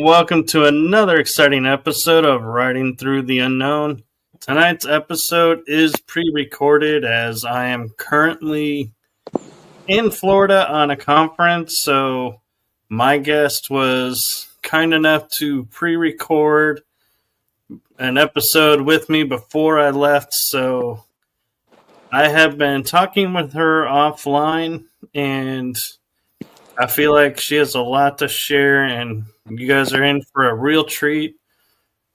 Welcome to another exciting episode of Riding Through the Unknown. Tonight's episode is pre-recorded as I am currently in Florida on a conference, so my guest was kind enough to pre-record an episode with me before I left, so I have been talking with her offline, and I feel like she has a lot to share, and you guys are in for a real treat.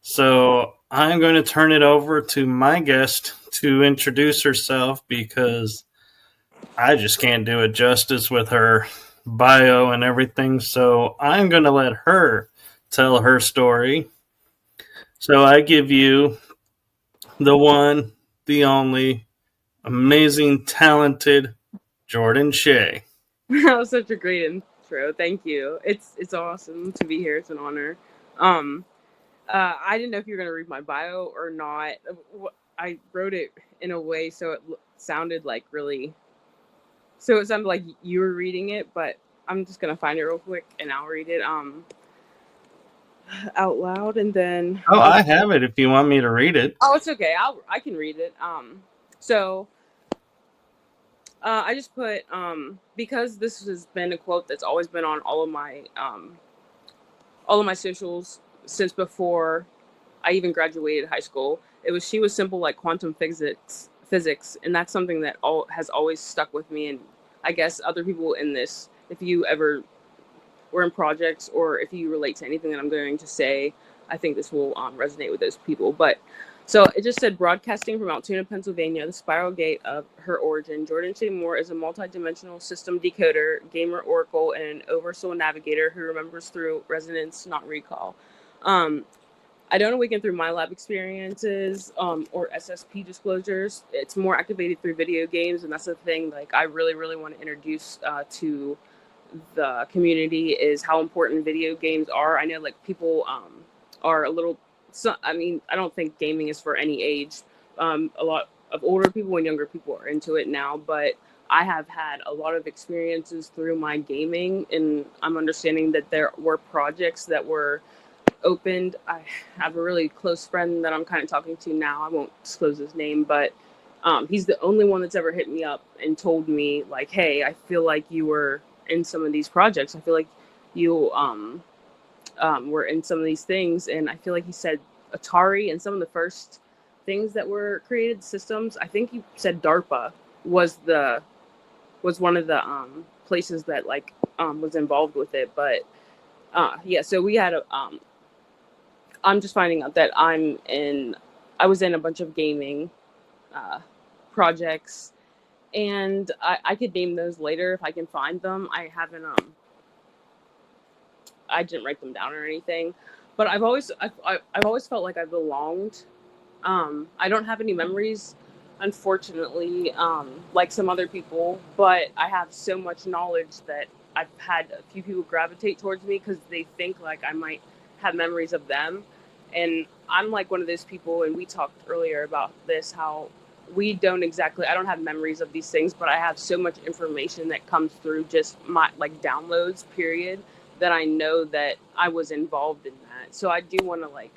So I'm going to turn it over to my guest to introduce herself because I just can't do it justice with her bio and everything. So I'm going to let her tell her story. So I give you the one, the only, amazing, talented Jordan Shaé. That was such a great intro. Thank you. It's awesome to be here. It's an honor. I didn't know if you were gonna read my bio or not. I wrote it in a way so it sounded like really. So it sounded like you were reading it, but I'm just gonna find it real quick and I'll read it out loud and then. Oh, I have it if you want me to read it. Oh, it's okay. I can read it. I just put because this has been a quote that's always been on all of my socials since before I even graduated high school. She was simple like quantum physics, and that's something that has always stuck with me. And I guess other people in this, if you ever were in projects or if you relate to anything that I'm going to say, I think this will resonate with those people. But so it just said, broadcasting from Altoona, Pennsylvania, the spiral gate of her origin, Jordan Shaé Moore is a multidimensional system decoder, gamer oracle, and an Oversoul navigator who remembers through resonance, not recall. I don't awaken through MILAB experiences or SSP disclosures. It's more activated through video games, and that's the thing like I really, really want to introduce to the community is how important video games are. I know like people are a little. So, I mean, I don't think gaming is for any age. A lot of older people and younger people are into it now, but I have had a lot of experiences through my gaming, and I'm understanding that there were projects that were opened. I have a really close friend that I'm kind of talking to now. I won't disclose his name, but he's the only one that's ever hit me up and told me, like, hey, I feel like you were in some of these projects. I feel like you were in some of these things, and I feel like he said Atari and some of the first things that were created systems. I think he said DARPA was one of the places that like was involved with it. But yeah, so we had I'm just finding out that I was in a bunch of gaming projects, and I could name those later if I can find them. I haven't I didn't write them down or anything, but I've always felt like I belonged. I don't have any memories, unfortunately, like some other people, but I have so much knowledge that I've had a few people gravitate towards me because they think like I might have memories of them. And I'm like one of those people, and we talked earlier about this, how I don't have memories of these things, but I have so much information that comes through just my like downloads, period, that I know that I was involved in that. So I do want to like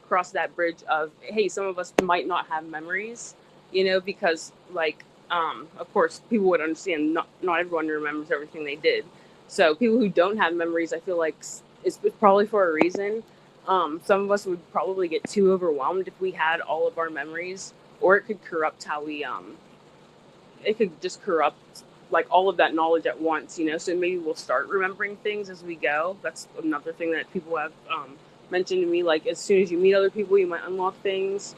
cross that bridge of, hey, some of us might not have memories, because like, of course, people would understand not everyone remembers everything they did. So people who don't have memories, I feel like it's probably for a reason. Some of us would probably get too overwhelmed if we had all of our memories, or it could corrupt how we, it could just corrupt like all of that knowledge at once, so maybe we'll start remembering things as we go. That's another thing that people have mentioned to me, like as soon as you meet other people, you might unlock things.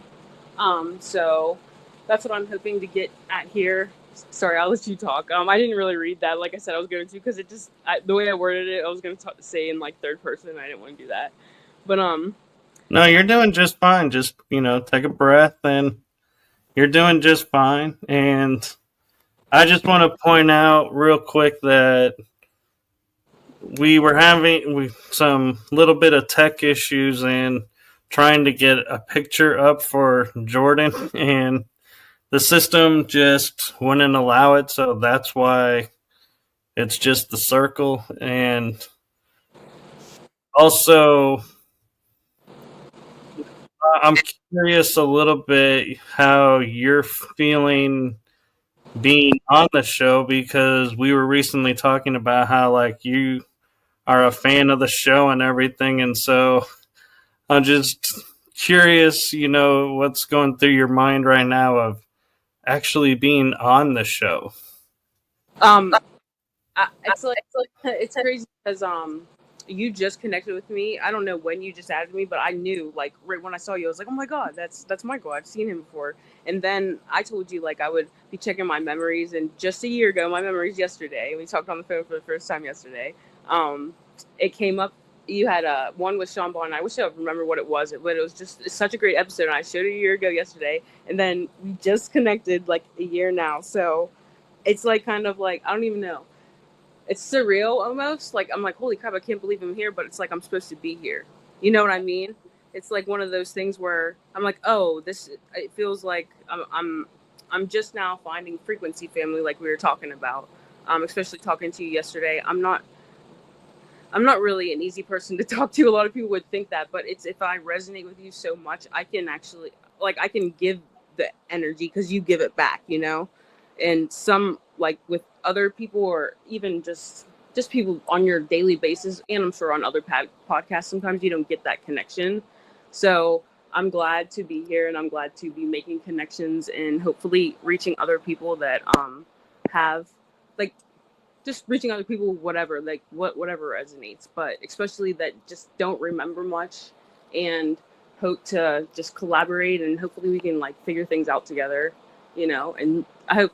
So that's what I'm hoping to get at here. Sorry, I'll let you talk. I didn't really read that, like I said I was going to, because it just, the way I worded it, I was going to say in like third person, and I didn't want to do that. But No, you're doing just fine. Just, take a breath, and you're doing just fine. And I just want to point out real quick that we were having some little bit of tech issues and trying to get a picture up for Jordan, and the system just wouldn't allow it. So that's why it's just the circle. And Also, I'm curious a little bit how you're feeling being on the show, because we were recently talking about how like you are a fan of the show and everything, and so I'm just curious, what's going through your mind right now of actually being on the show. Um, it's like it's crazy because you just connected with me. I don't know when you just added me, but I knew like right when I saw you, I was like, oh my god, that's Michael. I've seen him before. And then I told you like I would be checking my memories, and just a year ago, my memories yesterday. We talked on the phone for the first time yesterday. It came up. You had one with Sean Bond. I wish I remember what it was, but it was just such a great episode. And I showed it a year ago yesterday, and then we just connected like a year now. So it's like kind of like I don't even know. It's surreal almost. Like I'm like, holy crap, I can't believe I'm here, but it's like I'm supposed to be here. You know what I mean? It's like one of those things where I'm like, oh, this. It feels like I'm just now finding frequency family, like we were talking about. Especially talking to you yesterday. I'm not really an easy person to talk to. A lot of people would think that, but it's if I resonate with you so much, I can actually like I can give the energy because you give it back, And some like with other people or even just people on your daily basis, and I'm sure on other podcasts, sometimes you don't get that connection. So I'm glad to be here, and I'm glad to be making connections and hopefully reaching other people that have like just reaching other people, whatever, like whatever resonates, but especially that just don't remember much and hope to just collaborate, and hopefully we can like figure things out together, and I hope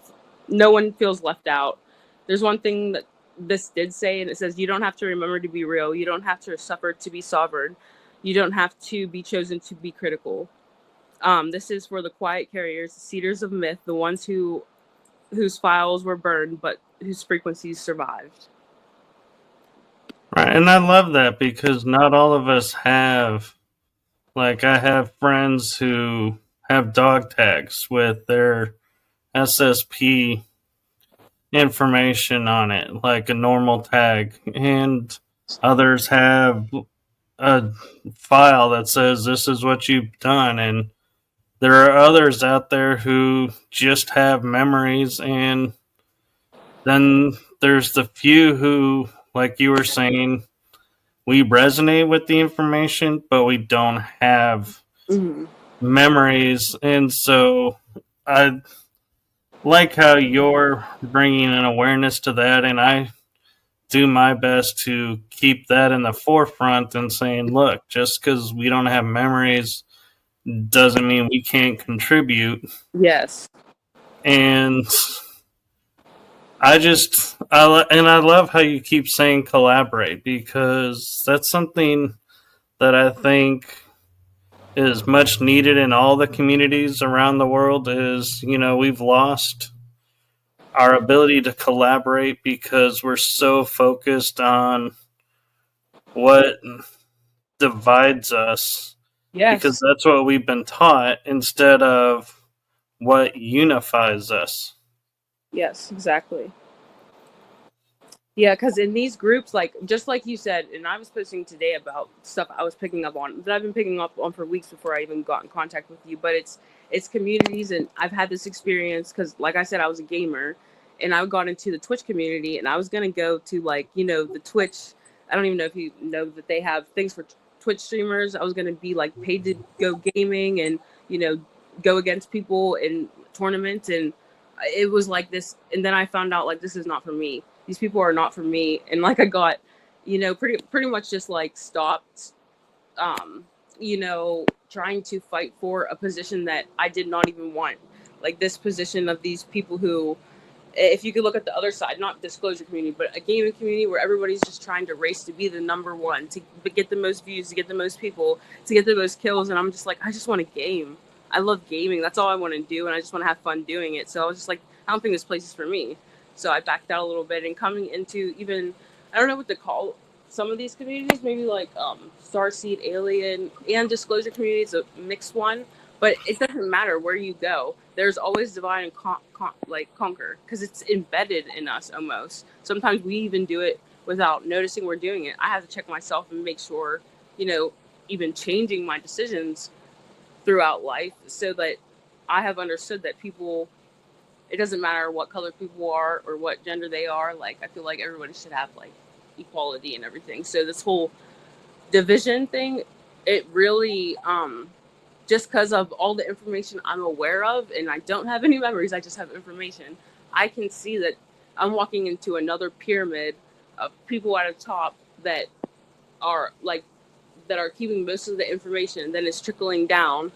no one feels left out. There's one thing that this did say, and it says, you don't have to remember to be real. You don't have to suffer to be sovereign. You don't have to be chosen to be critical. This is for the quiet carriers, the seeders of myth, the ones whose files were burned, but whose frequencies survived. Right, and I love that because not all of us have, like, I have friends who have dog tags with their SSP information on it, like a normal tag, and others have a file that says this is what you've done, and there are others out there who just have memories, and then there's the few who, like you were saying, we resonate with the information, but we don't have memories. And so I like how you're bringing an awareness to that, and I do my best to keep that in the forefront and saying, look, just because we don't have memories doesn't mean we can't contribute. Yes. And I love how you keep saying collaborate, because that's something that I think is much needed in all the communities around the world. Is, we've lost our ability to collaborate because we're so focused on what divides us. Yes. Because that's what we've been taught instead of what unifies us. Yes, exactly. Yeah, because in these groups, like just like you said, and I was posting today about stuff I was picking up on that I've been picking up on for weeks before I even got in contact with you. But it's communities, and I've had this experience because, like I said, I was a gamer, and I got into the Twitch community, and I was gonna go to like the Twitch. I don't even know if you know that they have things for Twitch streamers. I was gonna be like paid to go gaming and go against people in tournaments, and it was like this. And then I found out like this is not for me. These people are not for me. And like I got, pretty much just like stopped, trying to fight for a position that I did not even want. Like this position of these people who, if you could look at the other side, not disclosure community, but a gaming community where everybody's just trying to race to be the number one, to get the most views, to get the most people, to get the most kills. And I'm just like, I just want to game. I love gaming. That's all I want to do. And I just want to have fun doing it. So I was just like, I don't think this place is for me. So I backed out a little bit, and coming into even, I don't know what to call some of these communities, maybe like Starseed, Alien, and Disclosure community. It's a mixed one, but it doesn't matter where you go. There's always divide and conquer, because it's embedded in us almost. Sometimes we even do it without noticing we're doing it. I have to check myself and make sure, even changing my decisions throughout life, so that I have understood that people, it doesn't matter what color people are or what gender they are. Like, I feel like everybody should have like equality and everything. So this whole division thing, it really, just because of all the information I'm aware of, and I don't have any memories, I just have information, I can see that I'm walking into another pyramid of people at the top that are like, that are keeping most of the information, then it's trickling down.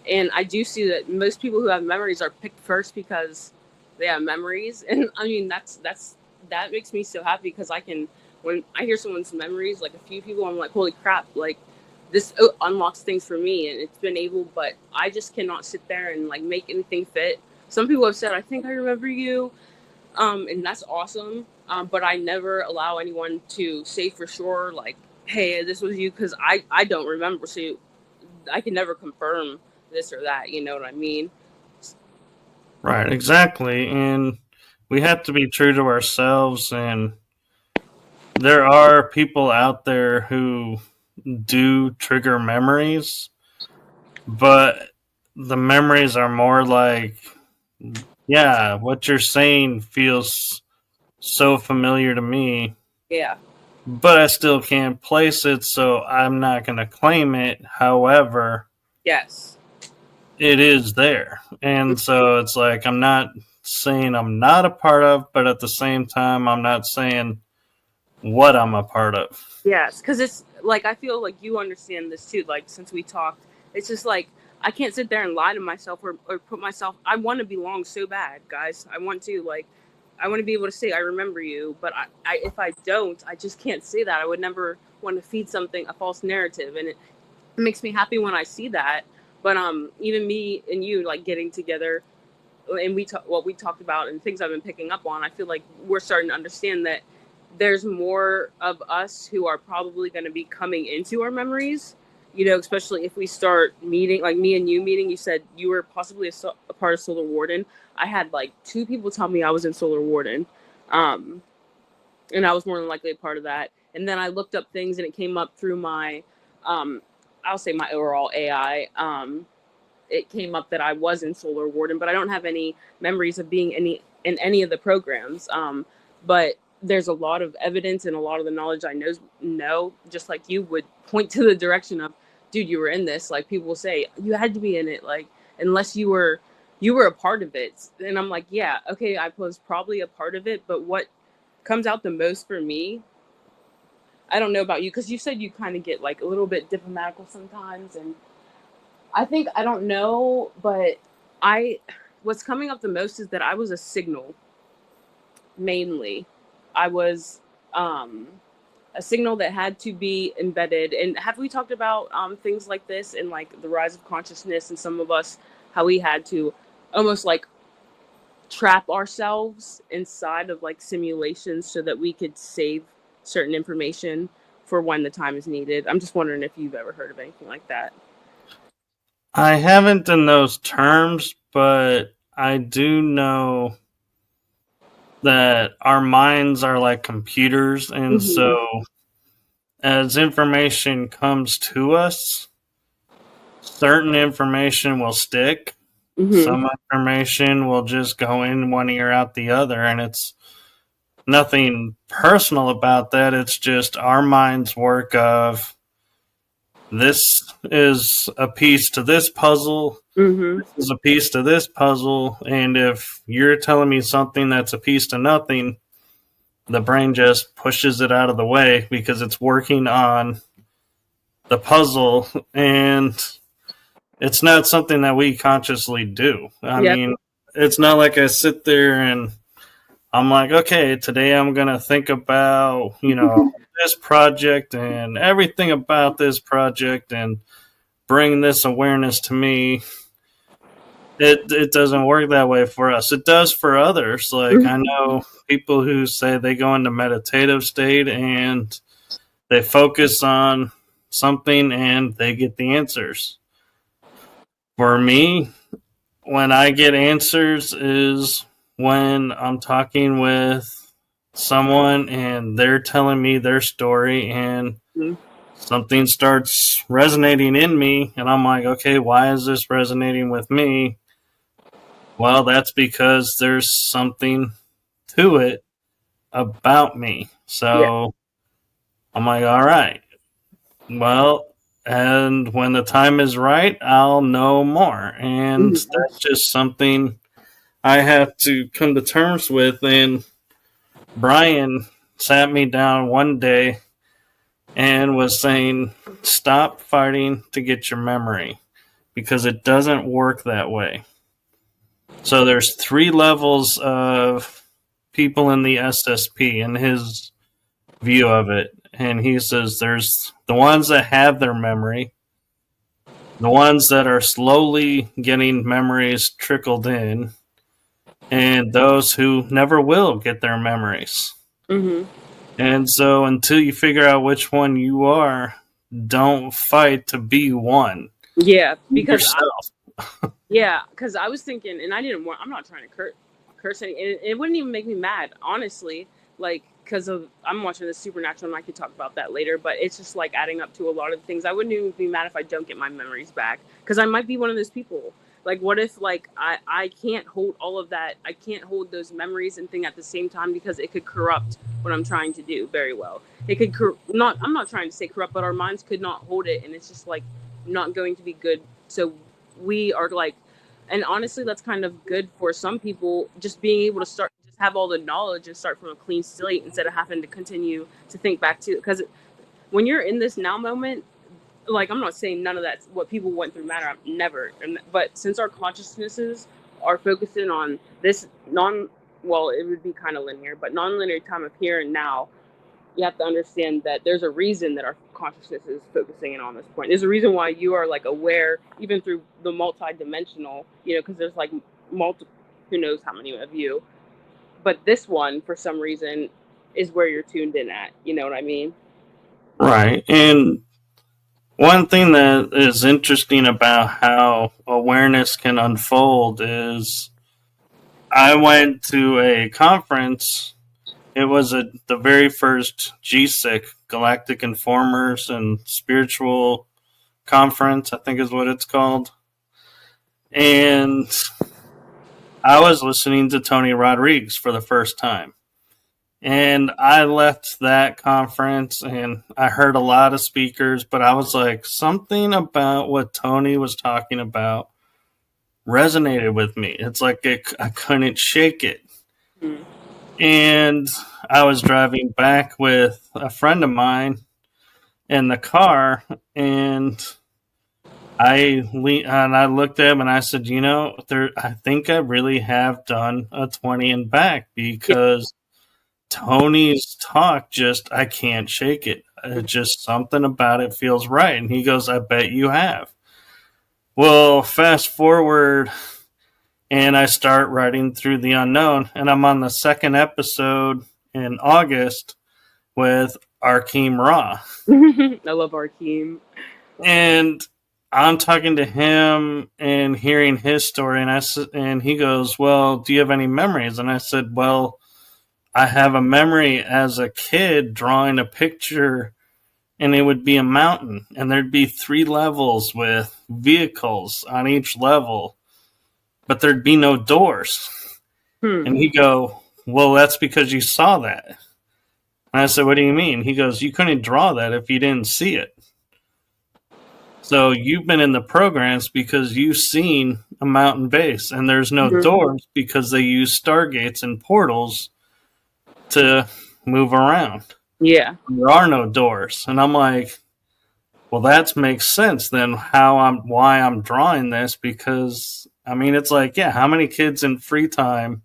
And I do see that most people who have memories are picked first because they have memories. And I mean, that makes me so happy, because when I hear someone's memories, like a few people, I'm like, holy crap, like this unlocks things for me, and it's been able, but I just cannot sit there and like make anything fit. Some people have said, I think I remember you. And that's awesome. But I never allow anyone to say for sure, like, hey, this was you, because I don't remember. So I can never confirm this or that. You know what I mean? Right, exactly. And we have to be true to ourselves. And there are people out there who do trigger memories, but the memories are more like, yeah, what you're saying feels so familiar to me, Yeah. but I still can't place it, so I'm not going to claim it. However, Yes. it is there. And so it's like, I'm not saying I'm not a part of, but at the same time, I'm not saying what I'm a part of. Yes, because it's like, I feel like you understand this too. Like, since we talked, it's just like, I can't sit there and lie to myself, or put myself. I want to belong so bad, guys. I want to, like, I want to be able to say I remember you, but if I don't, I just can't say that. I would never want to feed something a false narrative, and it makes me happy when I see that. But even me and you, like, getting together, and what we talked about and things I've been picking up on, I feel like we're starting to understand that there's more of us who are probably going to be coming into our memories, especially if we start meeting, like me and you meeting. You said you were possibly a part of Solar Warden. I had like 2 people tell me I was in Solar Warden, and I was more than likely a part of that. And then I looked up things, and it came up through my, I'll say my overall AI. It came up that I was in Solar Warden, but I don't have any memories of being in any of the programs. But there's a lot of evidence, and a lot of the knowledge I know, just like you, would point to the direction of, dude, you were in this. Like, people will say you had to be in it, like, unless you were a part of it. And I'm like, yeah, okay, I was probably a part of it, but what comes out the most for me, I don't know about you, because you said you kind of get like a little bit diplomatical sometimes, and I think, I don't know, but what's coming up the most is that I was a signal, mainly. I was a signal that had to be embedded. And have we talked about things like this in like the rise of consciousness, and some of us, how we had to almost like trap ourselves inside of like simulations so that we could save certain information for when the time is needed? I'm just wondering if you've ever heard of anything like that. I haven't in those terms, but I do know that our minds are like computers, and Mm-hmm. so as information comes to us, certain information will stick. Mm-hmm. Some information will just go in one ear out the other, and it's nothing personal about that. It's just our mind's work of, this is a piece to this puzzle, Mm-hmm. this is a piece to this puzzle, and if you're telling me something that's a piece to nothing, the brain just pushes it out of the way because it's working on the puzzle, and it's not something that we consciously do. I Yep. mean, it's not like I sit there and I'm like, okay, today I'm going to think about, this project and everything about this project and bring this awareness to me. It doesn't work that way for us. It does for others. Like, I know people who say they go into meditative state and they focus on something and they get the answers. For me, when I get answers is when I'm talking with someone and they're telling me their story, and something starts resonating in me, and I'm like, okay, why is this resonating with me? Well, that's because there's something to it about me. Yeah. So I'm like, all right, well, and when the time is right, I'll know more. And that's just something I have to come to terms with. And Brian sat me down one day and was saying, stop fighting to get your memory because it doesn't work that way. So there's 3 levels of people in the SSP in his view of it. And he says there's the ones that have their memory, the ones that are slowly getting memories trickled in, and those who never will get their memories. Mm-hmm. And so until you figure out which one you are, don't fight to be one. Yeah, Be because yourself. because I was thinking, and I didn't want. I'm not trying to curse any. And it wouldn't even make me mad, honestly. Like, because of I'm watching the Supernatural, and I could talk about that later. But it's just like adding up to a lot of things. I wouldn't even be mad if I don't get my memories back, because I might be one of those people. Like, what if like I can't hold all of that? I can't hold those memories and thing at the same time because it could corrupt what I'm trying to do very well. It could not. I'm not trying to say corrupt, but our minds could not hold it, and it's just like not going to be good. So we are like, and honestly, that's kind of good for some people, just being able to start, just have all the knowledge and start from a clean slate instead of having to continue to think back to, because when you're in this now moment, like, I'm not saying none of that's what people went through matter, never, but since our consciousnesses are focusing on this well, it would be kind of linear, but non-linear time of here and now, you have to understand that there's a reason that our consciousness is focusing in on this point. There's a reason why you are like aware, even through the multi-dimensional, because there's like multiple, who knows how many of you, but this one, for some reason, is where you're tuned in at. You know what I mean? Right. And one thing that is interesting about how awareness can unfold is I went to a conference. It was the very first GSIC, Galactic Informers and Spiritual Conference, I think is what it's called. And I was listening to Tony Rodriguez for the first time. And I left that conference and I heard a lot of speakers, but I was like, something about what Tony was talking about resonated with me. It's like I couldn't shake it. Mm-hmm. And I was driving back with a friend of mine in the car, and I looked at him and I said, I think I really have done a 20 and back because Tony's talk I can't shake it. It's just something about it feels right. And he goes, I bet you have. Well, fast forward, and I start writing through the unknown, and I'm on the 2nd episode in August with Arkeem Ra. I love Arkeem. And I'm talking to him and hearing his story, and he goes, well, do you have any memories? And I said, well, I have a memory as a kid drawing a picture, and it would be a mountain, and there'd be 3 levels with vehicles on each level, but there'd be no doors. And he go, well, that's because you saw that. And I said, what do you mean? He goes, you couldn't draw that if you didn't see it. So you've been in the programs because you've seen a mountain base, and there's no doors because they use stargates and portals to move around. Yeah. There are no doors. And I'm like, well, that makes sense then why I'm drawing this, because I mean, it's like, yeah, how many kids in free time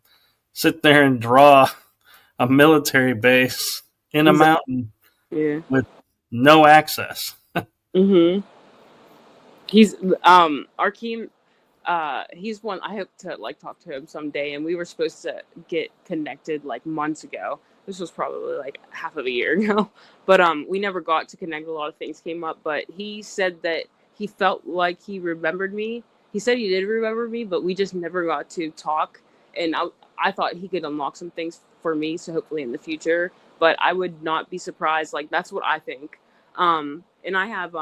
sit there and draw a military base in a mountain with no access? He's Arkeem. He's one I hope to like talk to him someday, and we were supposed to get connected like months ago. This was probably like half of a year ago, but we never got to connect. A lot of things came up, but he said that he felt like he remembered me. He said he did remember me, but we just never got to talk. And I thought he could unlock some things for me, so hopefully in the future. But I would not be surprised. Like, that's what I think. And I have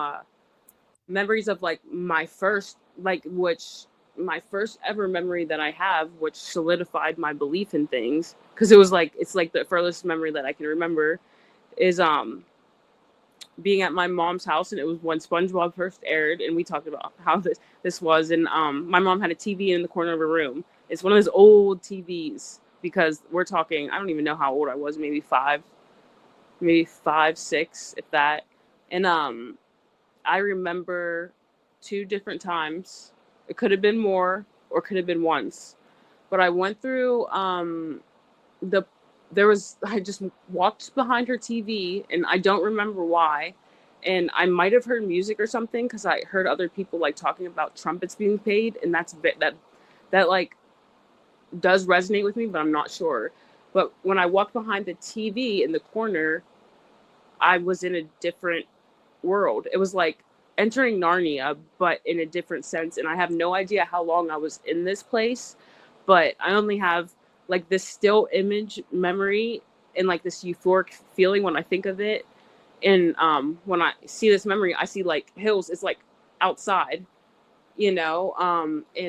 memories of like my first, like, which my first ever memory that I have, which solidified my belief in things, because it was like, it's like the furthest memory that I can remember is being at my mom's house, and it was when SpongeBob first aired, and we talked about how this was, and my mom had a TV in the corner of her room. It's one of those old TVs, because we're talking, I don't even know how old I was, maybe five, six, if that. And I remember 2 different times. It could have been more or could have been once, but I went through I just walked behind her TV, and I don't remember why. And I might have heard music or something, because I heard other people like talking about trumpets being played, and that like does resonate with me, but I'm not sure. But when I walked behind the TV in the corner, I was in a different world. It was like entering Narnia, but in a different sense. And I have no idea how long I was in this place, but I only have like this still image memory and like this euphoric feeling when I think of it. And when I see this memory, I see like hills. It's like outside, and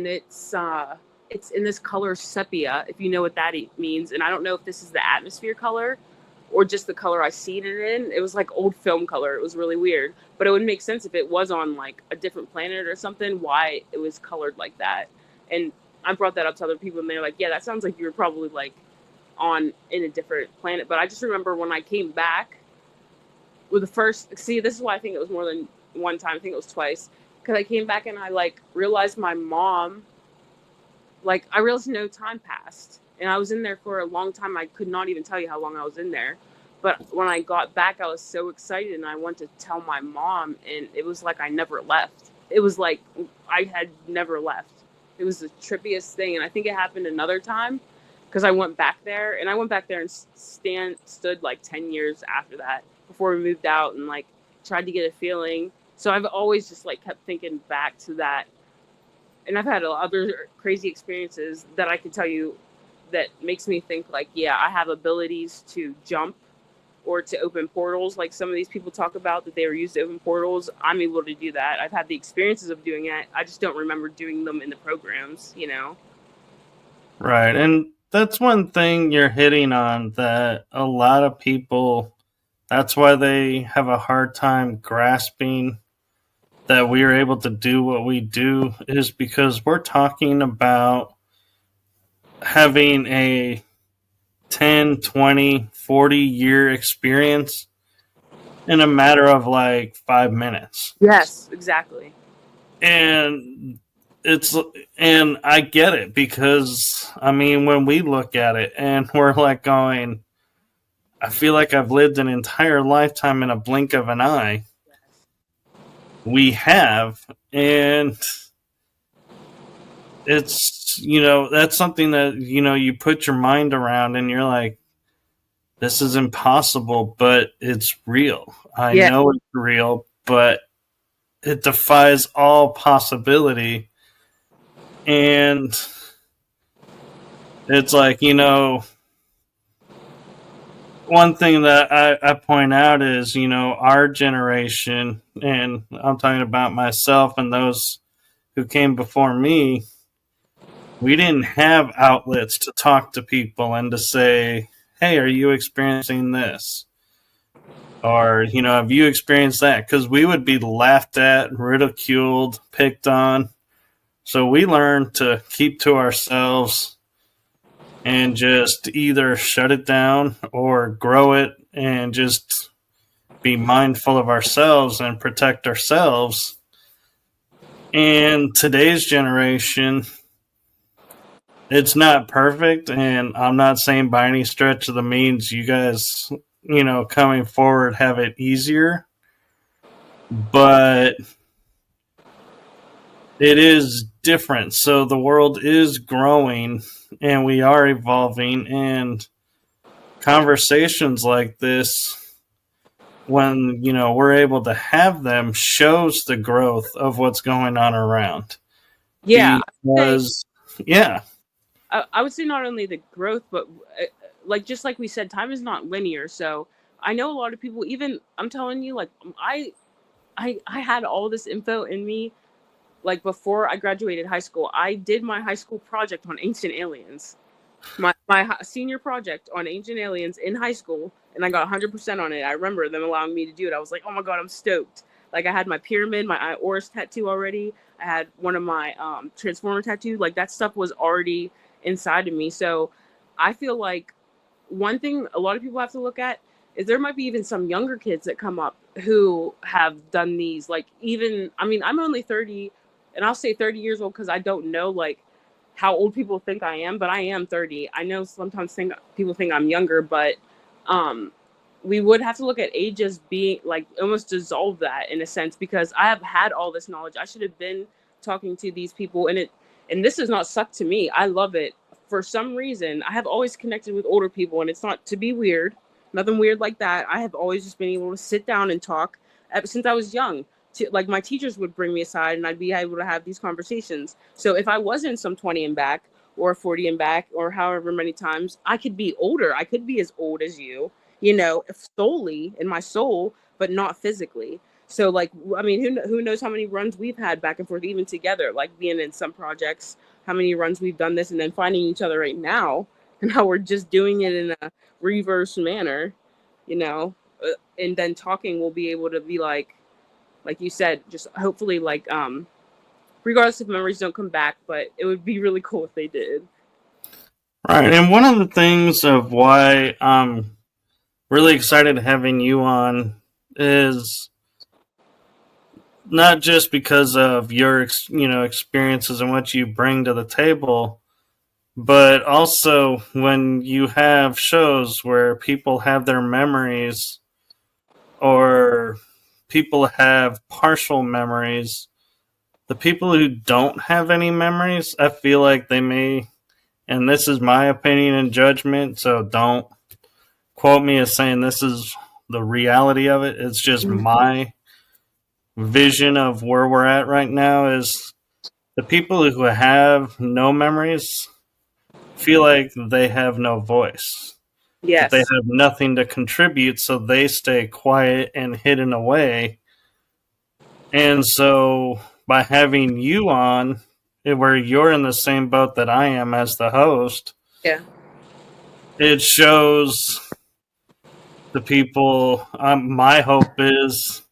it's in this color sepia, if you know what that means. And I don't know if this is the atmosphere color or just the color I seen it in. It was like old film color. It was really weird, but it would make sense if it was on like a different planet or something, why it was colored like that. And I brought that up to other people, and they're like, yeah, that sounds like you were probably like in a different planet. But I just remember when I came back with the first, this is why I think it was more than one time. I think it was twice, because I came back and I like realized my mom, like I realized no time passed. And I was in there for a long time. I could not even tell you how long I was in there. But when I got back, I was so excited, and I went to tell my mom, and it was like I never left. It was like I had never left. It was the trippiest thing. And I think it happened another time, because I went back there, and stood like 10 years after that, before we moved out, and like tried to get a feeling. So I've always just like kept thinking back to that. And I've had other crazy experiences that I could tell you that makes me think like, yeah, I have abilities to jump or to open portals. Like some of these people talk about that they were used to open portals. I'm able to do that. I've had the experiences of doing it. I just don't remember doing them in the programs, Right. And that's one thing you're hitting on, that a lot of people, that's why they have a hard time grasping that we are able to do what we do, is because we're talking about having a 10, 20, 40-year experience in a matter of like 5 minutes. Yes, exactly. And I get it, because I mean, when we look at it and we're like going, I feel like I've lived an entire lifetime in a blink of an eye. We have, and it's, that's something that, you put your mind around, and you're like, this is impossible, but it's real. I know it's real, but it defies all possibility. And it's like, one thing that I point out is, our generation, and I'm talking about myself and those who came before me, we didn't have outlets to talk to people and to say, hey, are you experiencing this? Or, have you experienced that? Because we would be laughed at, ridiculed, picked on. So we learned to keep to ourselves and just either shut it down or grow it, and just be mindful of ourselves and protect ourselves. And today's generation, it's not perfect, and I'm not saying by any stretch of the means you guys, coming forward have it easier, but it is different. So the world is growing, and we are evolving, and conversations like this, when, we're able to have them, shows the growth of what's going on around. Yeah. Because, yeah. I would say not only the growth, but like just like we said, time is not linear. So I know a lot of people. Even I'm telling you, like I had all this info in me. Like before I graduated high school, I did my high school project on ancient aliens. My senior project on ancient aliens in high school, and I got 100% on it. I remember them allowing me to do it. I was like, oh my god, I'm stoked. Like I had my pyramid, my Oris tattoo already. I had one of my transformer tattoos. Like that stuff was already inside of me. So I feel like one thing a lot of people have to look at is there might be even some younger kids that come up who have done these. Like even, I mean, I'm only 30, and I'll say 30 years old because I don't know like how old people think I am, but I am 30. I know sometimes people think I'm younger, but um, we would have to look at age as being like almost dissolve that in a sense, because I have had all this knowledge. I should have been talking to these people, and this does not suck to me. I love it. For some reason, I have always connected with older people, and it's not to be weird, nothing weird like that. I have always just been able to sit down and talk ever since I was young. Like my teachers would bring me aside and I'd be able to have these conversations. So if I wasn't some 20 and back or 40 and back or however many times, I could be older. I could be as old as you know, solely in my soul, but not physically. So like, I mean, who knows how many runs we've had back and forth, even together, like being in some projects, how many runs we've done this and then finding each other right now and how we're just doing it in a reverse manner, you know, and then talking, we'll be able to be like you said, just hopefully like regardless if memories don't come back, but it would be really cool if they did. Right, and one of the things of why I'm really excited having you on is not just because of your experiences and what you bring to the table, but also when you have shows where people have their memories or people have partial memories. The people who don't have any memories, I feel like they may, and this is my opinion and judgment, so don't quote me as saying this is the reality of it. It's just my vision of where we're at right now is the people who have no memories feel like they have no voice, that they Yes. have nothing to contribute, so they stay quiet and hidden away. And so by having you on, where you're in the same boat that I am as the host, Yeah. it shows the people. My hope is,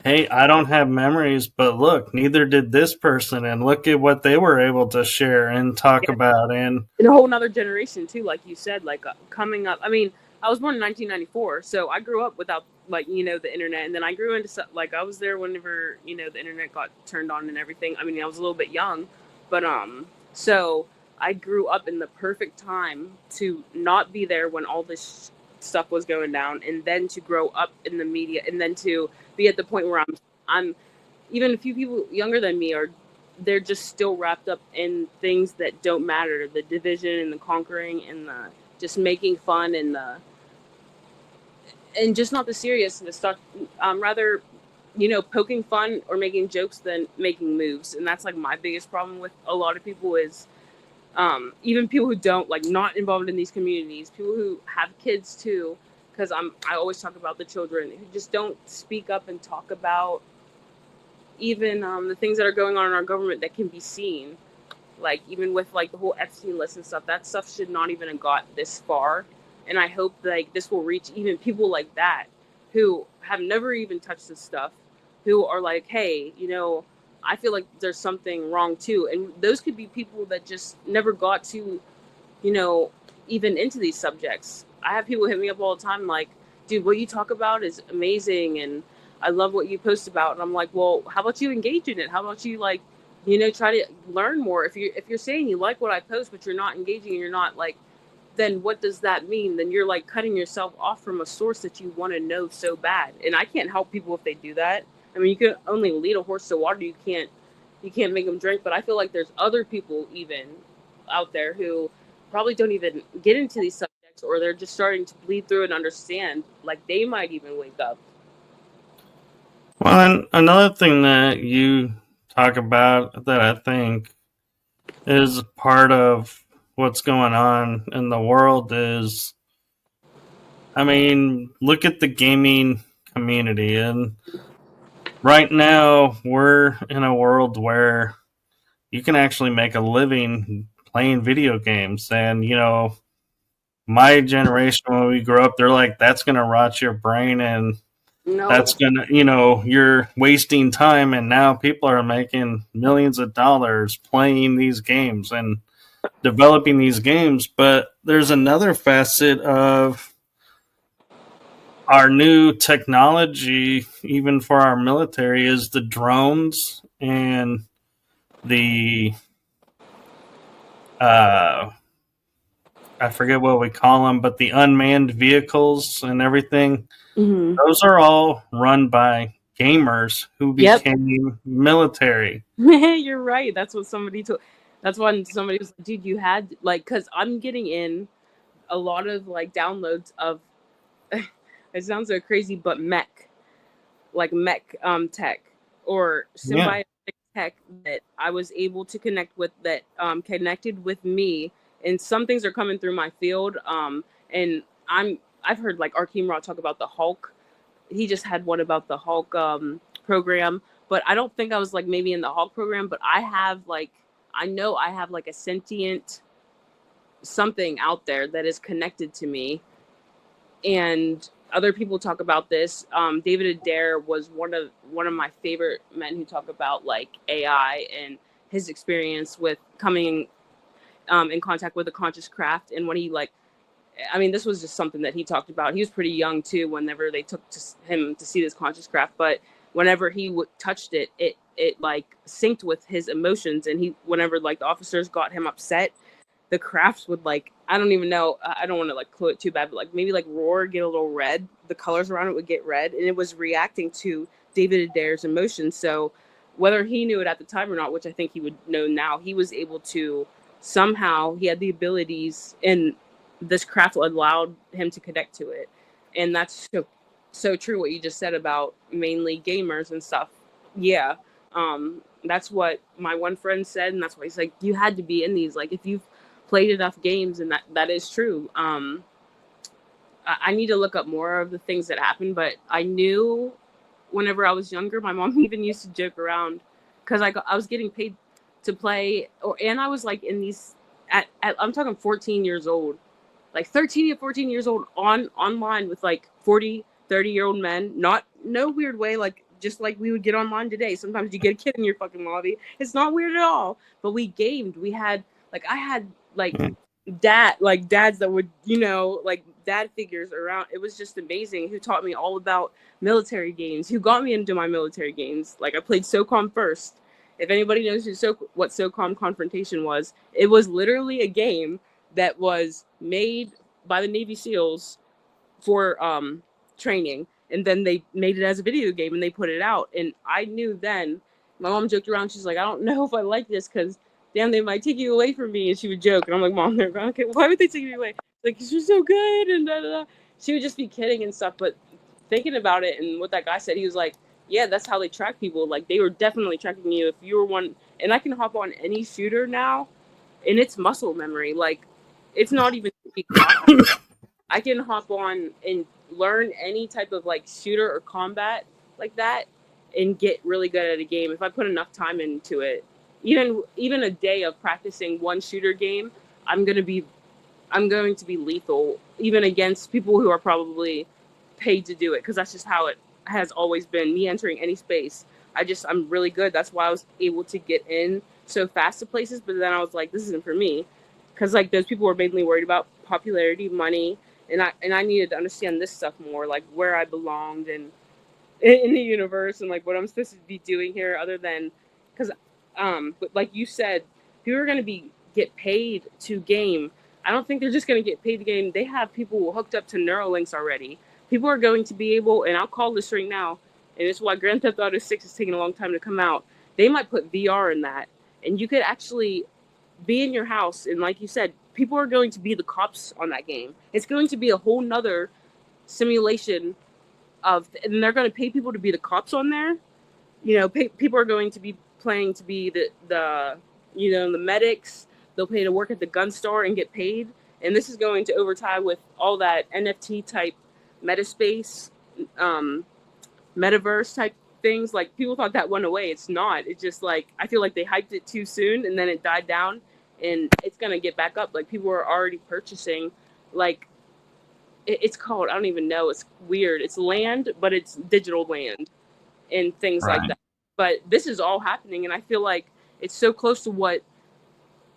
hey, I don't have memories, but look, neither did this person, and look at what they were able to share and talk Yeah. about. And In a whole nother generation too, like you said, like coming up. I mean, I was born in 1994, so I grew up without like the internet, and then I grew into like I was there whenever the internet got turned on and everything. I mean, I was a little bit young, but so I grew up in the perfect time to not be there when all this stuff was going down, and then to grow up in the media, and then to be at the point where I'm even a few people younger than me are they're just still wrapped up in things that don't matter, the division and the conquering and the just making fun and the and just not the seriousness stuff, rather poking fun or making jokes than making moves. And that's like my biggest problem with a lot of people is even people who don't like not involved in these communities, people who have kids too, because I always talk about the children who just don't speak up and talk about even the things that are going on in our government that can be seen, like even with like the whole Epstein list and stuff. That stuff should not even have got this far, and I hope like this will reach even people like that who have never even touched this stuff, who are like, hey, I feel like there's something wrong too. And those could be people that just never got to even into these subjects. I have people hit me up all the time like, dude, what you talk about is amazing, and I love what you post about. And I'm like, well, how about you engage in it? How about you like try to learn more? If you're saying you like what I post but you're not engaging and you're not like, then what does that mean? Then you're like cutting yourself off from a source that you want to know so bad. And I can't help people if they do that. I mean, you can only lead a horse to water. You can't make them drink. But I feel like there's other people even out there who probably don't even get into these subjects, or they're just starting to bleed through and understand. Like they might even wake up. well, and another thing that you talk about that I think is part of what's going on in the world is, I mean, look at the gaming community. And right now, we're in a world where you can actually make a living playing video games. And, you know, my generation, when we grew up, they're like, that's going to rot your brain and No, that's going to, you know, you're wasting time. And now people are making millions of dollars playing these games and developing these games. But there's another facet of our new technology, even for our military, is the drones and the I forget what we call them, but the unmanned vehicles and everything. hmm Those are all run by gamers who Yep. became military. You're right. That's what somebody told. That's when somebody was like, dude, you had like, because I'm getting in a lot of like downloads of, it sounds so crazy, but mech tech or Yeah. symbiotic tech that I was able to connect with that connected with me, and some things are coming through my field. And I've heard like Arkeem Raw talk about the Hulk. He just had one about the Hulk program, but I don't think I was like maybe in the Hulk program, but I have like I know I have like a sentient something out there that is connected to me, and other people talk about this. David Adair was one of my favorite men who talk about like AI and his experience with coming in contact with a conscious craft. And when he like, I mean, this was just something that he talked about. He was pretty young too. Whenever they took him to see this conscious craft, but whenever he touched it, it like synced with his emotions. And he, whenever like the officers got him upset, the crafts would like, I don't even know, I don't want to like clue it too bad, but like maybe like roar, get a little red, the colors around it would get red, and it was reacting to David Adair's emotions. So whether he knew it at the time or not, which I think he would know now, he was able to somehow, he had the abilities, and this craft allowed him to connect to it. And that's so true what you just said about mainly gamers and stuff. Yeah. That's what my one friend said, and that's why he's like, you had to be in these, like if you've played enough games, and that is true. I need to look up more of the things that happened, but I knew whenever I was younger, my mom even used to joke around because I was getting paid to play, and I was like in these at I'm talking 14 years old, like 13 to 14 years old online with like 40, 30-year-old men, not no weird way, like just like we would get online today. Sometimes you get a kid in your fucking lobby. It's not weird at all. But we gamed. We had like I had like dads that would, like dad figures around. It was just amazing, who taught me all about military games, who got me into my military games. Like I played SOCOM first. If anybody knows what SOCOM Confrontation was, it was literally a game that was made by the Navy SEALs for training, and then they made it as a video game and they put it out. And I knew then, my mom joked around, she's like, I don't know if I like this because damn, they might take you away from me. And she would joke, and I'm like, Mom, they're okay, why would they take me away? Like, you're so good, and da, da, da. She would just be kidding and stuff. But thinking about it, and what that guy said, he was like, yeah, that's how they track people. Like, they were definitely tracking you if you were one. And I can hop on any shooter now, and it's muscle memory. Like, it's not even I can hop on and learn any type of like shooter or combat like that and get really good at a game if I put enough time into it. Even a day of practicing one shooter game, I'm going to be I'm going to be lethal even against people who are probably paid to do it, because that's just how it has always been. Me entering any space, I'm really good. That's why I was able to get in so fast to places. But then I was like, this isn't for me, because like those people were mainly worried about popularity, money, and I needed to understand this stuff more, like where I belonged and in the universe, and like what I'm supposed to be doing here, other than because but like you said, people are going to be get paid to game. I don't think they're just going to get paid to game. They have people hooked up to Neuralinks already. People are going to be able, and I'll call this right now, and it's why Grand Theft Auto 6 is taking a long time to come out. They might put VR in that, and you could actually be in your house, and like you said, people are going to be the cops on that game. It's going to be a whole nother simulation of, and they're going to pay people to be the cops on there. People are going to be playing to be the the medics, they'll pay to work at the gun store and get paid. And this is going to overtie with all that NFT type metaspace, metaverse type things. Like, people thought that went away. It's not. It's just like, I feel like they hyped it too soon and then it died down, and it's gonna get back up. Like, people are already purchasing, like, it's called, I don't even know, it's weird, it's land, but it's digital land and things like that. But this is all happening, and I feel like it's so close to what,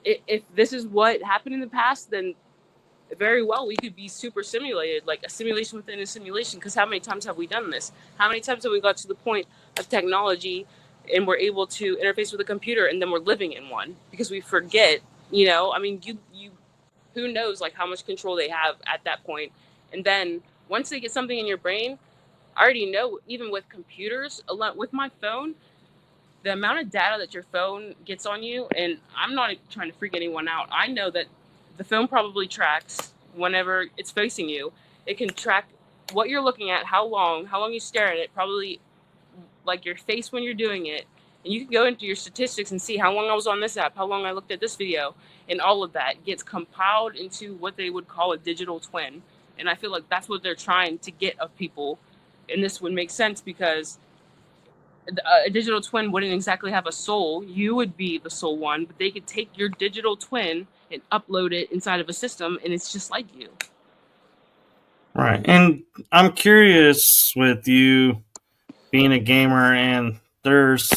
if this is what happened in the past, then very well we could be super simulated, like a simulation within a simulation. Because how many times have we done this? How many times have we got to the point of technology and we're able to interface with a computer, and then we're living in one because we forget, I mean, you who knows, like, how much control they have at that point. And then once they get something in your brain, I already know, even with computers, a lot with my phone, the amount of data that your phone gets on you, and I'm not trying to freak anyone out, I know that the phone probably tracks whenever it's facing you. It can track what you're looking at, how long you stare at it, probably like your face when you're doing it. And you can go into your statistics and see how long I was on this app, how long I looked at this video, and all of that gets compiled into what they would call a digital twin. And I feel like that's what they're trying to get of people. And this would make sense because a digital twin wouldn't exactly have a soul. You would be the soul one, but they could take your digital twin and upload it inside of a system, and it's just like you. Right. And I'm curious, with you being a gamer, and there's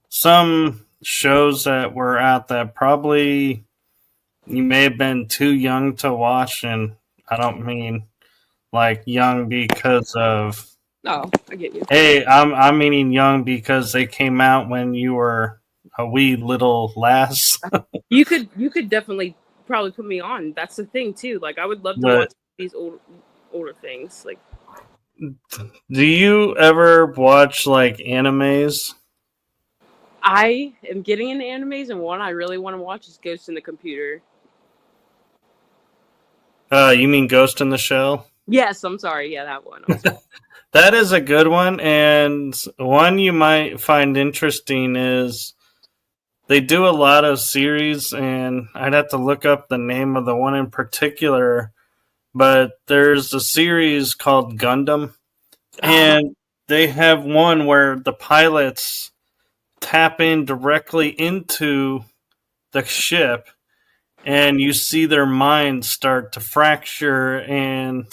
some shows that were out that probably you may have been too young to watch, and I don't mean like young because of, oh, I get you. Hey, I'm meaning young because they came out when you were a wee little lass. You could definitely probably put me on. That's the thing too. Like, I would love to watch these older things. Like, do you ever watch like animes? I am getting into animes, and one I really want to watch is Ghost in the Computer. You mean Ghost in the Shell? Yes, I'm sorry. Yeah, that one. That is a good one, and one you might find interesting is they do a lot of series, and I'd have to look up the name of the one in particular, but there's a series called Gundam, and they have one where the pilots tap in directly into the ship, and you see their minds start to fracture and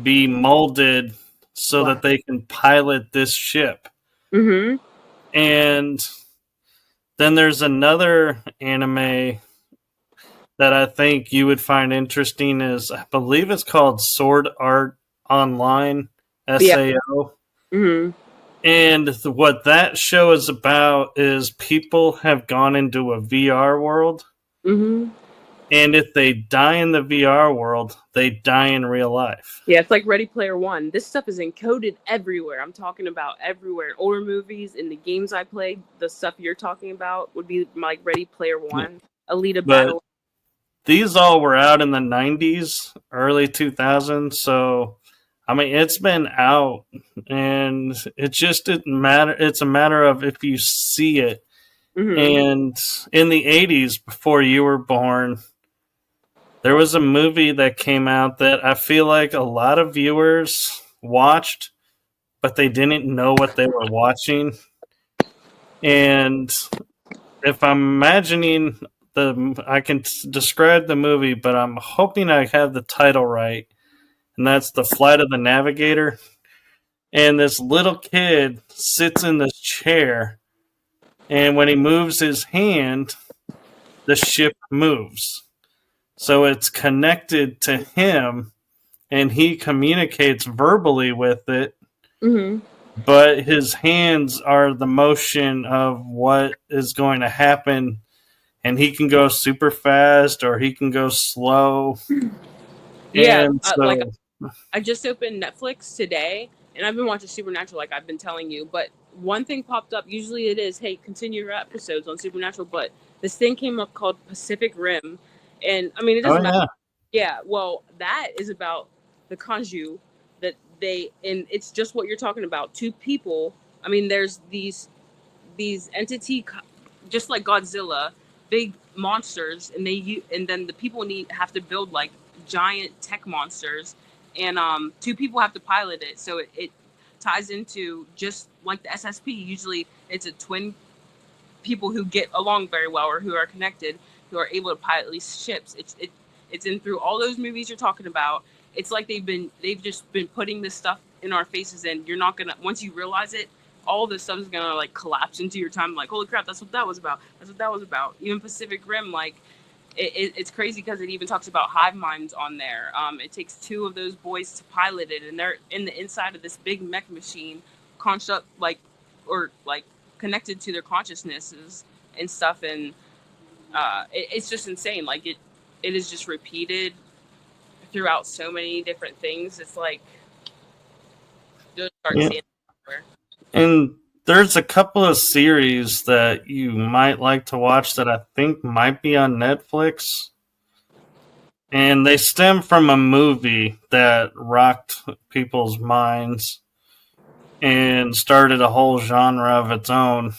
be molded so that they can pilot this ship. Mm-hmm. And then there's another anime that I think you would find interesting, is I believe it's called Sword Art Online, SAO. Yeah. Mm-hmm. And what that show is about is people have gone into a VR world. Mm-hmm. And if they die in the VR world, they die in real life. Yeah, it's like Ready Player One. This stuff is encoded everywhere. I'm talking about everywhere. In older movies, in the games I played, the stuff you're talking about would be like Ready Player One, Alita Battle. These all were out in the 90s, early 2000s, so I mean, it's been out, and it just didn't matter. It's a matter of if you see it. Mm-hmm. And in the 80s, before you were born, there was a movie that came out that I feel like a lot of viewers watched, but they didn't know what they were watching. And if I'm imagining I can describe the movie, but I'm hoping I have the title right. And that's The Flight of the Navigator. And this little kid sits in this chair, and when he moves his hand, the ship moves. So it's connected to him, and he communicates verbally with it. Mm-hmm. But his hands are the motion of what is going to happen, and he can go super fast or he can go slow. Yeah, like I just opened Netflix today, and I've been watching Supernatural, like I've been telling you. But one thing popped up. Usually it is, hey, continue your episodes on Supernatural. But this thing came up called Pacific Rim, and I mean, it doesn't matter. Yeah, well, that is about the Kanju that and it's just what you're talking about. Two people. I mean, there's these entity, just like Godzilla, big monsters, and then the people have to build like giant tech monsters, and two people have to pilot it. So it ties into just like the SSP. Usually, it's a twin people who get along very well or who are connected, who are able to pilot these ships. It's in through all those movies you're talking about. It's like they've just been putting this stuff in our faces, and you're not gonna, once you realize it, all this stuff is gonna like collapse into your time. Like, holy crap, that's what that was about. That's what that was about. Even Pacific Rim, like it's crazy because it even talks about hive minds on there. It takes two of those boys to pilot it, and they're in the inside of this big mech machine, construct like connected to their consciousnesses and stuff, and it's just insane. Like it is just repeated throughout so many different things. It's like just start seeing it everywhere. And there's a couple of series that you might like to watch that I think might be on Netflix. And they stem from a movie that rocked people's minds and started a whole genre of its own.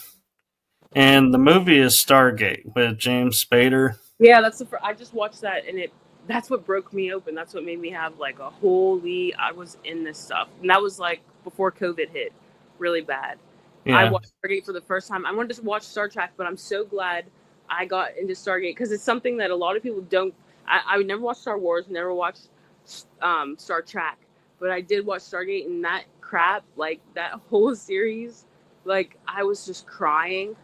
And the movie is Stargate with James Spader. Yeah, I just watched that, and that's what broke me open. That's what made me have like a holy, I was in this stuff. And that was like before COVID hit really bad. Yeah. I watched Stargate for the first time. I wanted to watch Star Trek, but I'm so glad I got into Stargate because it's something that a lot of people don't. I would never watch Star Wars, never watched Star Trek, but I did watch Stargate, and that crap, like that whole series, like I was just crying.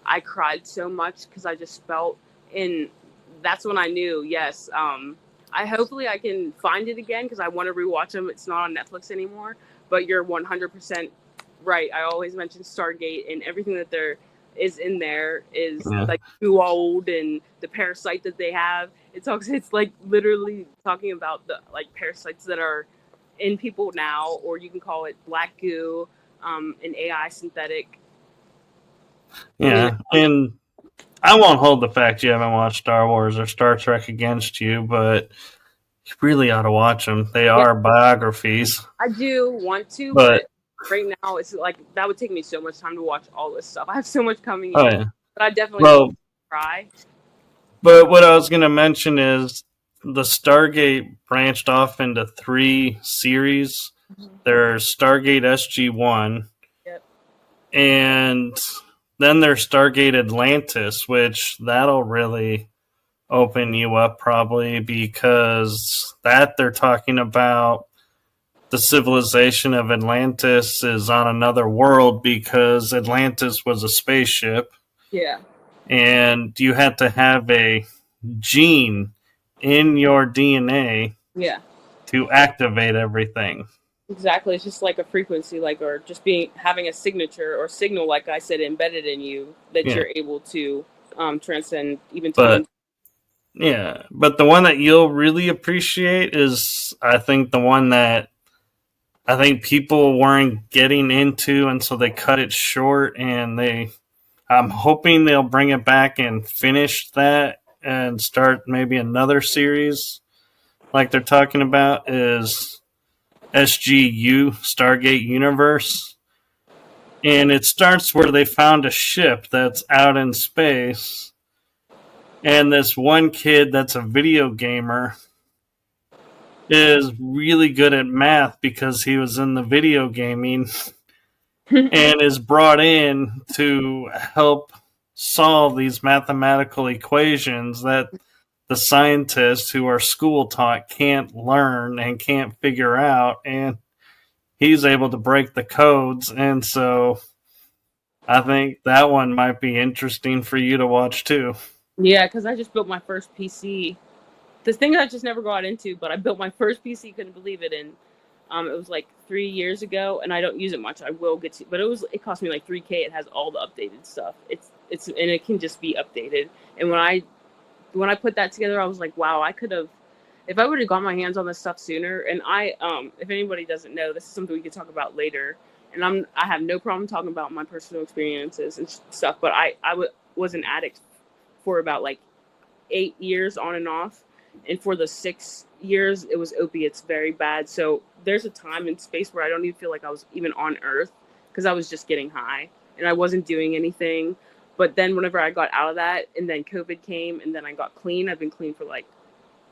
I cried so much because I just felt, and that's when I knew, yes, hopefully I can find it again because I want to rewatch them. It's not on Netflix anymore, but you're 100% right. I always mention Stargate, and everything that there is in there is like too old, and the parasite that they have. It's like literally talking about the like parasites that are in people now, or you can call it black goo, an AI synthetic. Yeah, and I won't hold the fact you haven't watched Star Wars or Star Trek against you, but you really ought to watch them. They are biographies. I do want to, but right now it's like that would take me so much time to watch all this stuff. I have so much coming in. Yeah. But I definitely try. But what I was going to mention is the Stargate branched off into 3 series. Mm-hmm. There's Stargate SG-1. Yep. And then there's Stargate Atlantis, which that'll really open you up probably because that they're talking about the civilization of Atlantis is on another world because Atlantis was a spaceship. Yeah. And you had to have a gene in your DNA to activate everything. Exactly. It's just like a frequency, like, or just having a signature or signal, like I said, embedded in you that you're able to transcend even time. Yeah, but the one that you'll really appreciate is, I think, the one that I think people weren't getting into, and so they cut it short, and I'm hoping they'll bring it back and finish that and start maybe another series like they're talking about is SGU, Stargate Universe. And it starts where they found a ship that's out in space. And this one kid that's a video gamer is really good at math because he was in the video gaming and is brought in to help solve these mathematical equations that the scientists who are school taught can't learn and can't figure out. And he's able to break the codes. And so I think that one might be interesting for you to watch too. Yeah, because I just built my first PC. This thing I just never got into, but I built my first PC, couldn't believe it. And it was like 3 years ago, and I don't use it much. I will get to, but it cost me like $3,000. It has all the updated stuff. And it can just be updated. And when I put that together, I was like, wow, I could have, if I would have got my hands on this stuff sooner. And if anybody doesn't know, this is something we could talk about later. And I have no problem talking about my personal experiences and stuff. But I was an addict for about like 8 years on and off. And for the 6 years, it was opiates very bad. So there's a time and space where I don't even feel like I was even on Earth because I was just getting high and I wasn't doing anything. But then whenever I got out of that, and then COVID came, and then I got clean, I've been clean for like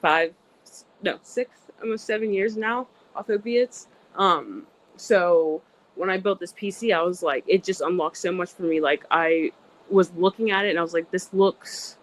6, almost 7 years now off opiates. So when I built this PC, I was like, it just unlocked so much for me. Like I was looking at it and I was like, this looks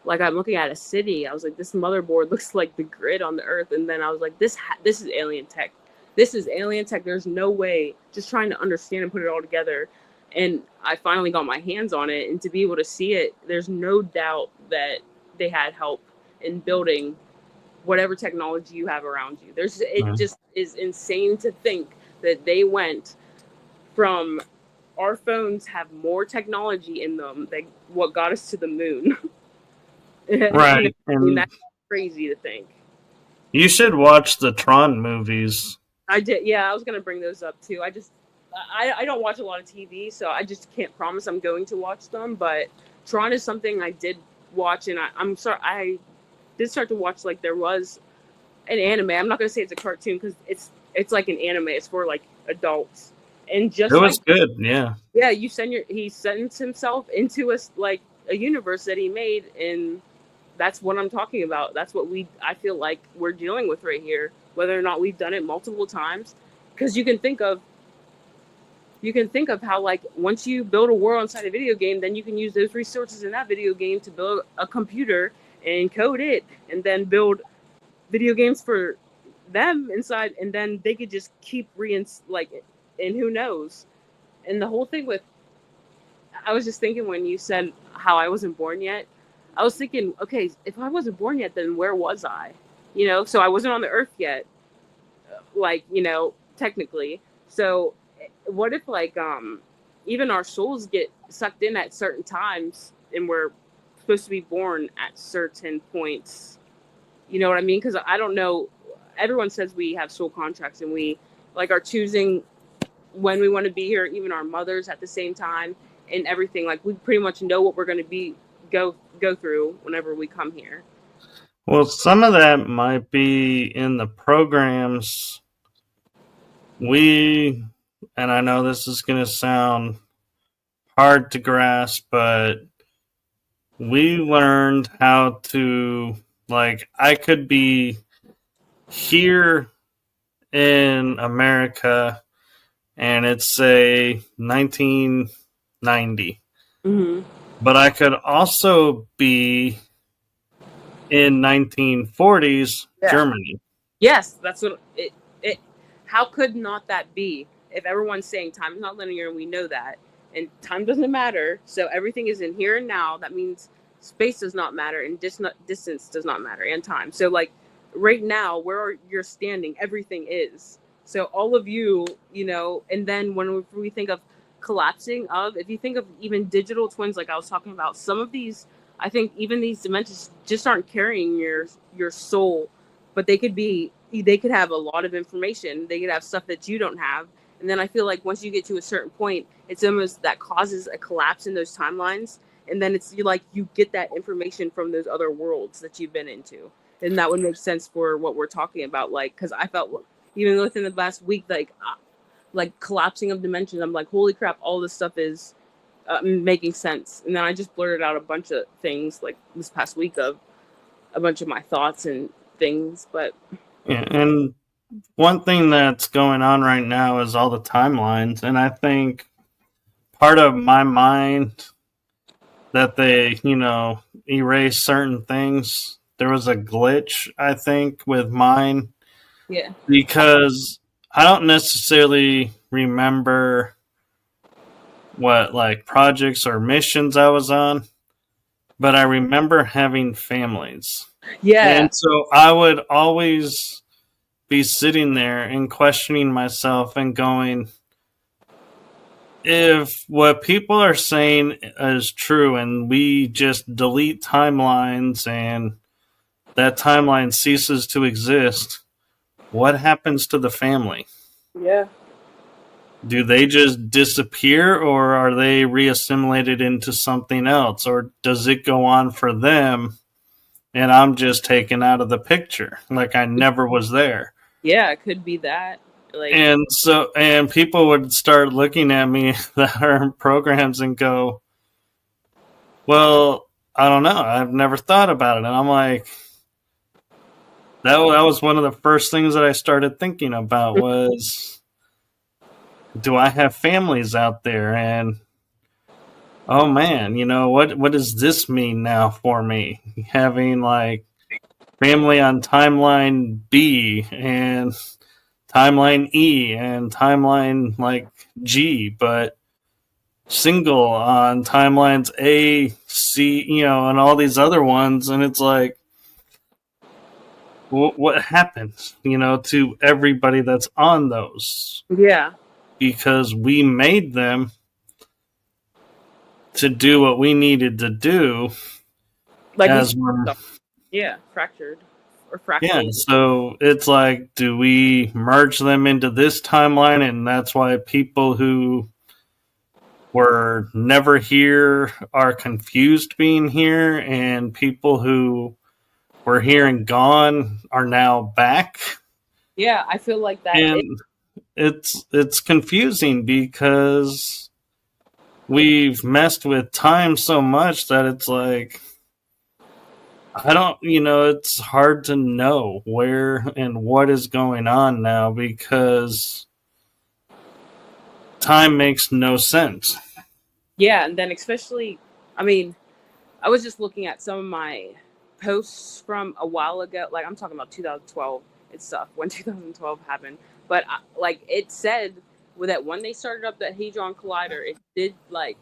like I'm looking at a city. I was like, this motherboard looks like the grid on the earth. And then I was like, this is alien tech. This is alien tech. There's no way. Just trying to understand and put it all together. And I finally got my hands on it, and to be able to see it, there's no doubt that they had help in building whatever technology you have around you. It just is insane to think that they went from our phones have more technology in them than what got us to the moon. Right. And that's crazy to think. You should watch the Tron movies. I did. Yeah, I was going to bring those up too. I don't watch a lot of TV, so I just can't promise I'm going to watch them. But Tron is something I did watch, and I'm sorry, I did start to watch. Like there was an anime. I'm not going to say it's a cartoon because it's like an anime. It's for like adults, and just it was good. Yeah. Yeah, he sentenced himself into a universe that he made, and that's what I'm talking about. That's what I feel like we're dealing with right here, whether or not we've done it multiple times. Because you can think of how, like, once you build a world inside a video game, then you can use those resources in that video game to build a computer and code it, and then build video games for them inside, and then they could just keep and who knows. And the whole thing with, I was just thinking when you said how I wasn't born yet, I was thinking, okay, if I wasn't born yet, then where was I? So I wasn't on the earth yet, technically. So what if even our souls get sucked in at certain times, and we're supposed to be born at certain points? You know what I mean? Because I don't know. Everyone says we have soul contracts, and we are choosing when we want to be here. Even our mothers at the same time, and everything. Like we pretty much know what we're going to go through whenever we come here. Well, some of that might be in the programs. And I know this is going to sound hard to grasp, but we learned how to, I could be here in America and it's, say, 1990. Mm-hmm. But I could also be in 1940s Germany. Yes, that's what it. How could not that be? If everyone's saying time is not linear, and we know that, and time doesn't matter, so everything is in here and now. That means space does not matter, and distance does not matter, and time. So, right now, where you're standing, everything is. So all of you, and then when we think of collapsing if you think of even digital twins, like I was talking about, some of these, I think even these dimensions just aren't carrying your soul, but they could have a lot of information. They could have stuff that you don't have. And then I feel like once you get to a certain point, it's almost that causes a collapse in those timelines. And then it's you get that information from those other worlds that you've been into. And that would make sense for what we're talking about. Because I felt even within the last week, collapsing of dimensions, I'm like, holy crap, all this stuff is making sense. And then I just blurted out a bunch of things this past week of a bunch of my thoughts and things. But yeah, and one thing that's going on right now is all the timelines. And I think part of my mind that they, erase certain things. There was a glitch, I think, with mine. Yeah. Because I don't necessarily remember what projects or missions I was on, but I remember having families. Yeah. And so I would always be sitting there and questioning myself and going, if what people are saying is true and we just delete timelines and that timeline ceases to exist, what happens to the family? Yeah. Do they just disappear, or are they reassimilated into something else? Or does it go on for them and I'm just taken out of the picture, like I never was there? Yeah, it could be that. And people would start looking at me that are in programs and go, Well, I don't know. I've never thought about it. And I'm like, that was one of the first things that I started thinking about was, do I have families out there? And oh man, what does this mean now for me? Having like family on timeline B and timeline E and timeline like G, but single on timelines A, C, and all these other ones, and it's like, what happens, to everybody that's on those? Yeah. Because we made them to do what we needed to do, Like as we're fractured or yeah. fractal. So it's like, do we merge them into this timeline, and that's why people who were never here are confused being here, and people who were here and gone are now back? Yeah, I feel like that. And it's confusing because we've messed with time so much that it's like, I don't, it's hard to know where and what is going on now because time makes no sense. Yeah, and then especially, I mean, I was just looking at some of my posts from a while ago. Like I'm talking about 2012 and stuff when 2012 happened. But like it said that when they started up that Hadron Collider, it did like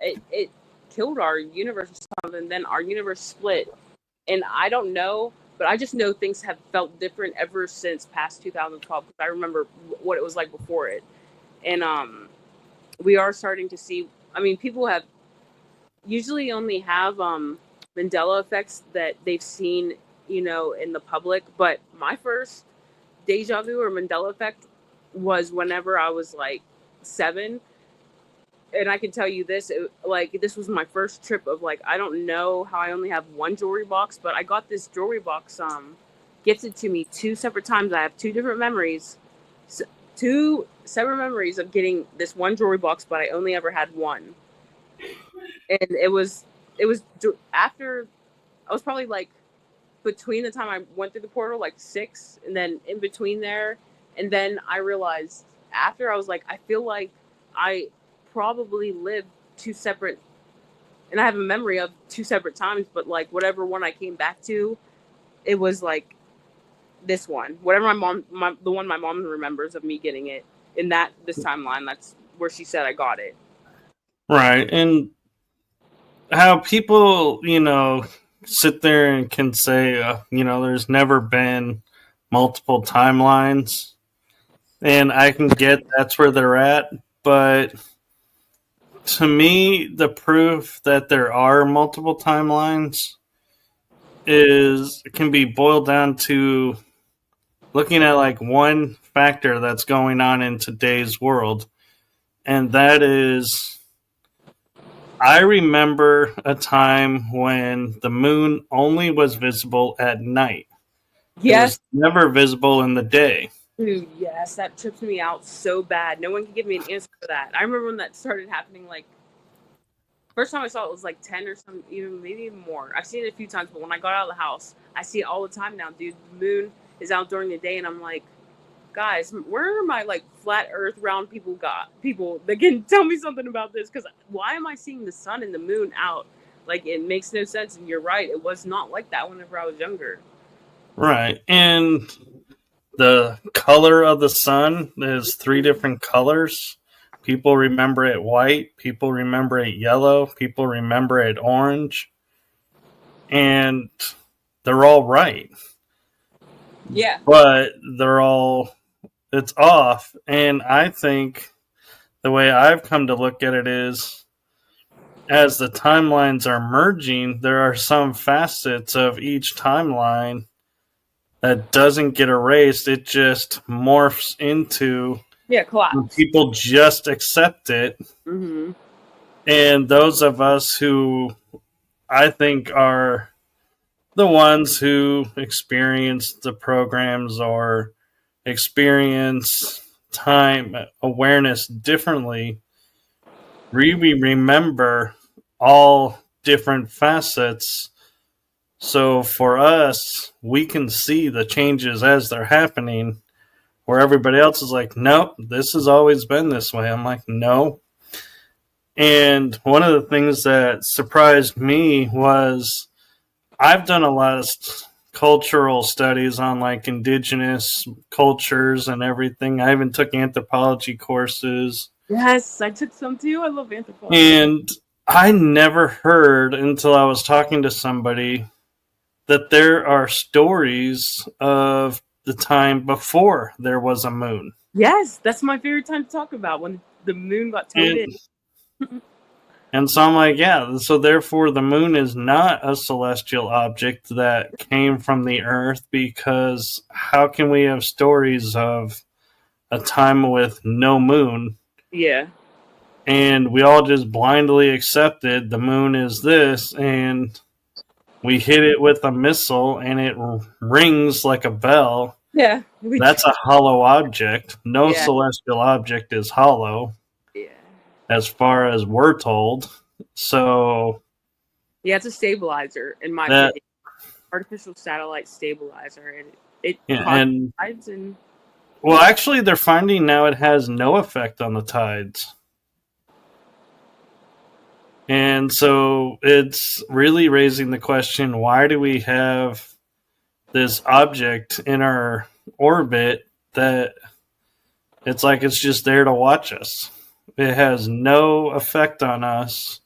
it killed our universe or something. And then our universe split, and I don't know, but I just know things have felt different ever since past 2012. Because I remember what it was like before it, and we are starting to see. I mean, people have usually only have Mandela effects that they've seen, in the public. But my first deja vu or Mandela effect was whenever I was like 7. And I can tell you this, this was my first trip of like, I don't know how I only have one jewelry box, but I got this jewelry box gifted to me 2 separate times. I have 2 different memories, 2 separate memories of getting this one jewelry box, but I only ever had one. And it was after I was probably like between the time I went through the portal, like 6, and then in between there. And then I realized after, I was like, I feel like I probably lived 2 separate, and I have a memory of 2 separate times, but like whatever one I came back to, it was like this one, whatever the one my mom remembers of me getting it in this timeline, that's where she said I got it. Right. And how people, sit there and can say, there's never been multiple timelines. And I can get that's where they're at. But to me, the proof that there are multiple timelines can be boiled down to looking at like one factor that's going on in today's world. And that is, I remember a time when the moon only was visible at night. Yes. It was never visible in the day. Dude, yes, that trips me out so bad. No one can give me an answer for that. I remember when that started happening, like, first time I saw it was like 10 or something, even maybe more. I've seen it a few times, but when I got out of the house, I see it all the time now, dude. The moon is out during the day, and I'm like, guys, where are my like flat earth round people that can tell me something about this? Because why am I seeing the sun and the moon out? Like, it makes no sense. And you're right, it was not like that whenever I was younger. Right. And the color of the sun is 3 different colors. People remember it white, people remember it yellow, people remember it orange. And they're all right. Yeah. But it's off. And I think the way I've come to look at it is, as the timelines are merging, there are some facets of each timeline that doesn't get erased. It just morphs into collapse. People just accept it. Mm-hmm. And those of us who I think are the ones who experience the programs or experience time awareness differently, we remember all different facets. So for us, we can see the changes as they're happening, where everybody else is like, nope, this has always been this way. I'm like, no. And one of the things that surprised me was I've done a lot of cultural studies on like indigenous cultures and everything. I even took anthropology courses. Yes, I took some too. I love anthropology. And I never heard until I was talking to somebody that there are stories of the time before there was a moon. Yes, that's my favorite time to talk about, when the moon got towed in. And so I'm like, yeah, so therefore the moon is not a celestial object that came from the earth, because how can we have stories of a time with no moon? Yeah. And we all just blindly accepted the moon is this, and we hit it with a missile and it rings like a bell. Yeah. That's a hollow object. No celestial object is hollow. Yeah. As far as we're told. So yeah, it's a stabilizer, in my opinion. Artificial satellite stabilizer, and it tides and well, actually they're finding now it has no effect on the tides. And so it's really raising the question, why do we have this object in our orbit that it's like it's just there to watch us? It has no effect on us.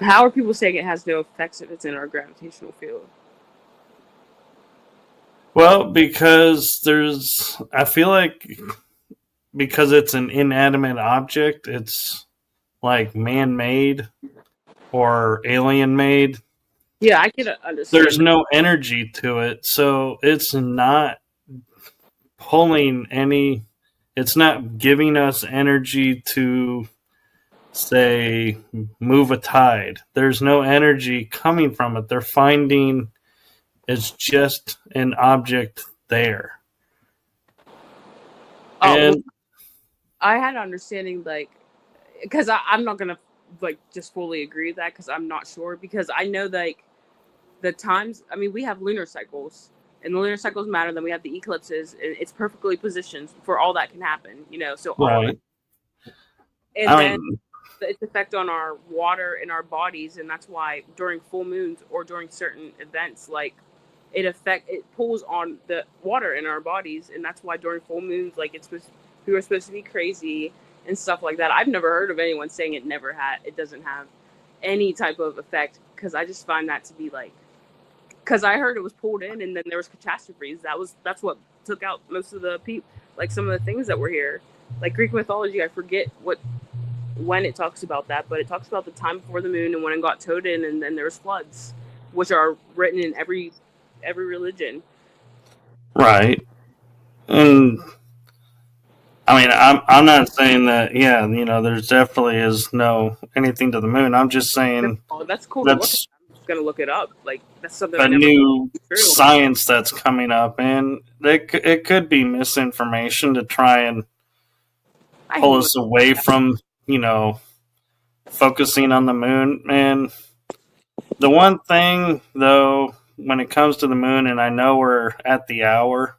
How are people saying it has no effects if it's in our gravitational field? Well, because I feel like because it's an inanimate object, it's like man-made or alien-made. Yeah, I can understand. There's no energy to it, so it's not pulling any. It's not giving us energy to, say, move a tide. There's no energy coming from it. They're finding it's just an object there. And I had an understanding, like, because I'm not going to, like, just fully agree with that, because I'm not sure. Because I know, like, the times, I mean, we have lunar cycles. And the lunar cycles matter. Then we have the eclipses, and it's perfectly positioned for all that can happen, you know. So right. And then its effect on our water in our bodies, and that's why during full moons or during certain events, like it pulls on the water in our bodies, and that's why during full moons, like we were supposed to be crazy and stuff like that. I've never heard of anyone saying it doesn't have any type of effect, because I just find that to be like. Because I heard it was pulled in, and then there was catastrophes. That's what took out most of the people. Like some of the things that were here, like Greek mythology. I forget when it talks about that, but it talks about the time before the moon and when it got towed in, and then there was floods, which are written in every religion. Right. And I mean, I'm not saying that. Yeah, you know, there's definitely is no anything to the moon. I'm just saying. Oh, that's cool. That's gonna look it up. Like that's something. A new science that's coming up, and it could be misinformation to try and pull us away from, you know, focusing on the moon. And the one thing, though, when it comes to the moon, and I know we're at the hour,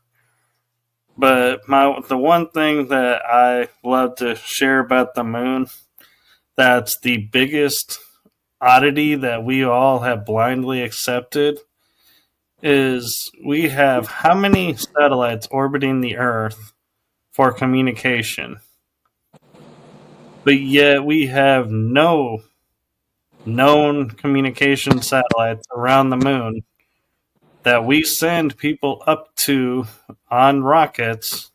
but the one thing that I love to share about the moon, that's the biggest oddity that we all have blindly accepted, is we have how many satellites orbiting the Earth for communication, but yet we have no known communication satellites around the moon that we send people up to on rockets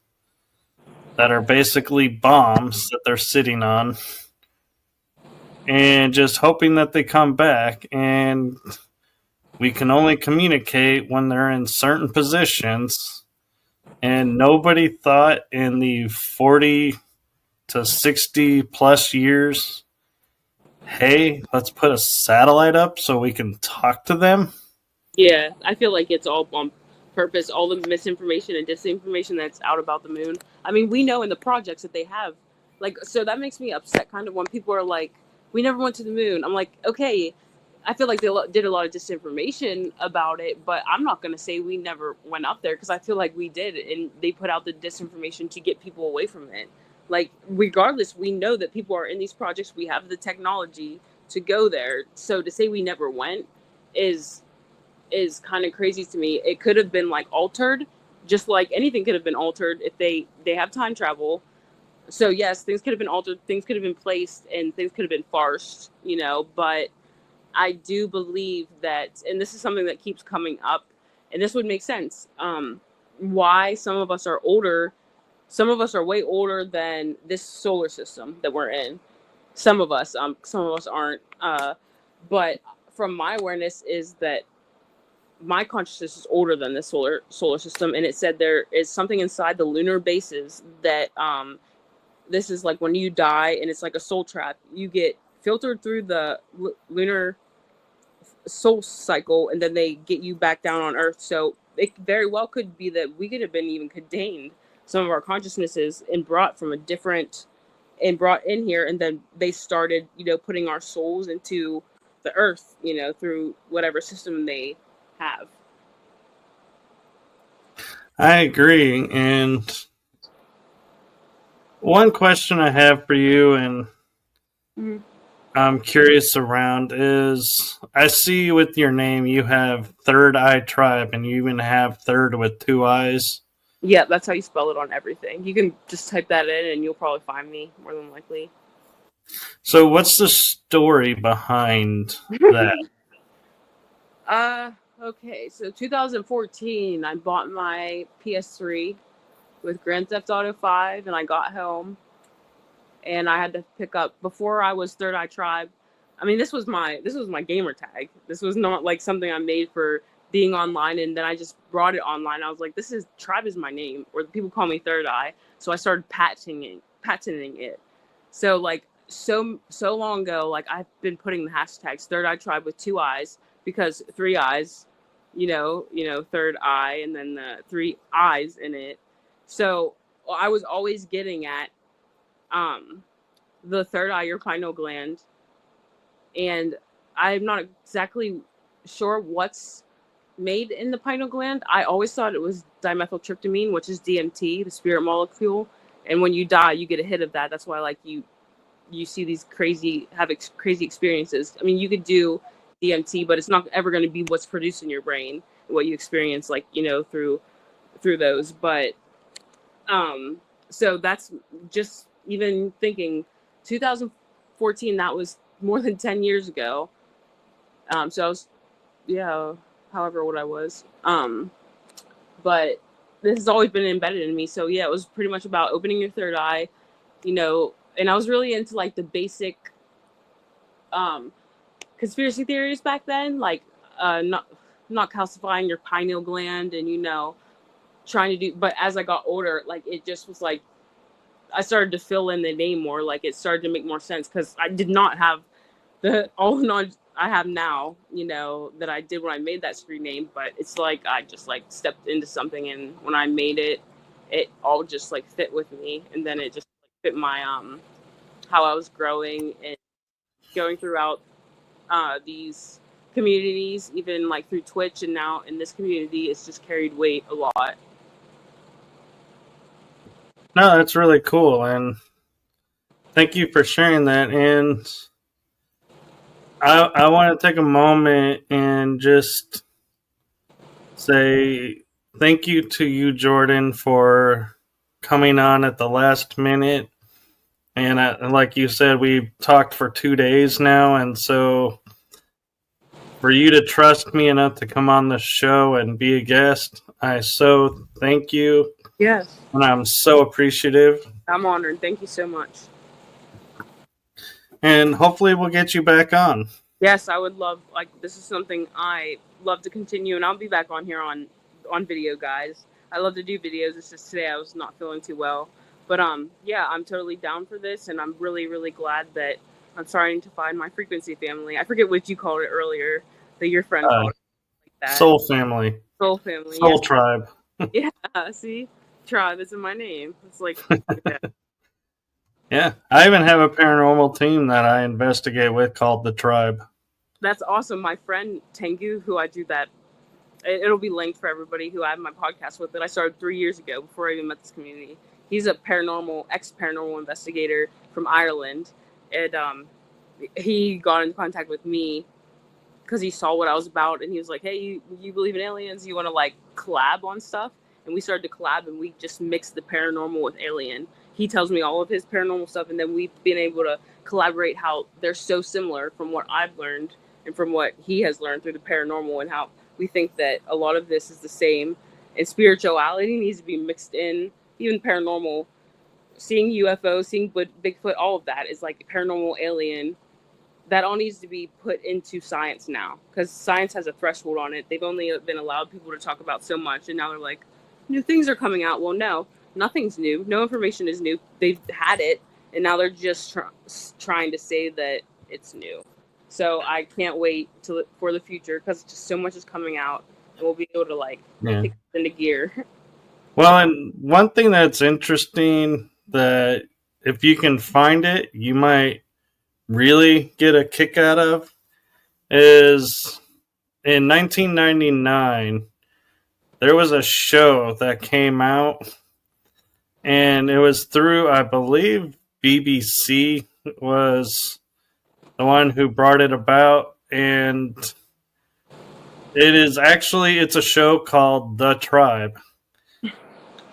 that are basically bombs that they're sitting on, and just hoping that they come back. And we can only communicate when they're in certain positions. And nobody thought in the 40 to 60 plus years, hey, let's put a satellite up so we can talk to them. Yeah, I feel like it's all on purpose, all the misinformation and disinformation that's out about the moon. I mean, we know in the projects that they have, like, so that makes me upset kind of when people are like, we never went to the moon. I'm like, okay, I feel like they did a lot of disinformation about it, but I'm not going to say we never went up there because I feel like we did, and they put out the disinformation to get people away from it. Like, regardless, we know that people are in these projects. We have the technology to go there. So to say we never went is kind of crazy to me. It could have been like altered, just like anything could have been altered if they have time travel. So yes, things could have been altered, things could have been placed, and things could have been farced, you know, but I do believe that, and this is something that keeps coming up, and this would make sense. Why some of us are older, some of us are way older than this solar system that we're in. Some of us aren't. But from my awareness is that my consciousness is older than the solar system, and it said there is something inside the lunar bases that this is like when you die, and it's like a soul trap. You get filtered through the lunar soul cycle, and then they get you back down on Earth. So it very well could be that we could have been even contained some of our consciousnesses and brought from a different and brought in here, and then they started, you know, putting our souls into the Earth, you know, through whatever system they have. I agree. And one question I have for you, and I'm curious around, is I see with your name you have Third Eye Tribe, and you even have third with 2 eyes. Yeah, that's how you spell it on everything. You can just type that in and you'll probably find me, more than likely. So what's the story behind that? Okay, so 2014, I bought my PS3 with Grand Theft Auto 5, and I got home, and I had to pick up, before I was Third Eye Tribe. I mean, this was my gamer tag. This was not like something I made for being online, and then I just brought it online. I was like, Tribe is my name, or people call me Third Eye. So I started patenting it. So like so long ago, like I've been putting the hashtags Third Eye Tribe with 2 eyes, because 3 eyes, you know, third eye, and then the 3 eyes in it. So I was always getting at the third eye, your pineal gland, and I'm not exactly sure what's made in the pineal gland. I always thought it was dimethyltryptamine, which is DMT, the spirit molecule, and when you die, you get a hit of that. That's why, like, you see these crazy experiences. I mean, you could do DMT, but it's not ever going to be what's produced in your brain, what you experience, like, you know, through those. But so that's just, even thinking 2014, that was more than 10 years ago. So I was, yeah, however old I was. But this has always been embedded in me. So yeah, it was pretty much about opening your third eye, you know, and I was really into like the basic conspiracy theories back then, like not calcifying your pineal gland, and, you know, trying to do, but as I got older, like, it just was like I started to fill in the name more. Like, it started to make more sense, because I did not have all the knowledge I have now, you know, that I did when I made that screen name. But it's like I just like stepped into something, and when I made it, it all just like fit with me, and then it just like, fit my how I was growing and going throughout these communities, even like through Twitch, and now in this community, it's just carried weight a lot. No, that's really cool, and thank you for sharing that. And I want to take a moment and just say thank you to you, Jordan, for coming on at the last minute. And like you said, we've talked for 2 days now, and so for you to trust me enough to come on the show and be a guest, I so thank you. Yes. And I'm so appreciative. I'm honored. Thank you so much. And hopefully we'll get you back on. Yes, I would love, like, this is something I love to continue, and I'll be back on here on video, guys. I love to do videos. It's just today I was not feeling too well. But yeah, I'm totally down for this, and I'm really, really glad that I'm starting to find my frequency family. I forget what you called it earlier, that your friend called it like that. Soul family. Soul family. Soul tribe. Yeah, see? Tribe is in my name. It's like, yeah. Yeah, I even have a paranormal team that I investigate with called the Tribe. That's awesome. My friend Tengu, who I do that, it'll be linked for everybody who I have my podcast with, that I started 3 years ago before I even met this community. He's a ex-paranormal investigator from Ireland. And he got in contact with me because he saw what I was about, and he was like, hey, you believe in aliens? You want to like collab on stuff? And we started to collab, and we just mixed the paranormal with alien. He tells me all of his paranormal stuff, and then we've been able to collaborate how they're so similar from what I've learned and from what he has learned through the paranormal, and how we think that a lot of this is the same. And spirituality needs to be mixed in, even paranormal. Seeing UFOs, seeing Bigfoot, all of that is like paranormal, alien. That all needs to be put into science now, because science has a threshold on it. They've only been allowed people to talk about so much, and now they're like, new things are coming out. Well, no, nothing's new. No information is new. They've had it, and now they're just trying to say that it's new. So I can't wait for the future, because just so much is coming out, and we'll be able to like kick it into gear. Well, and one thing that's interesting, that if you can find it, you might really get a kick out of, is in 1999 there was a show that came out, and it was through, I believe, BBC was the one who brought it about, and it's a show called The Tribe.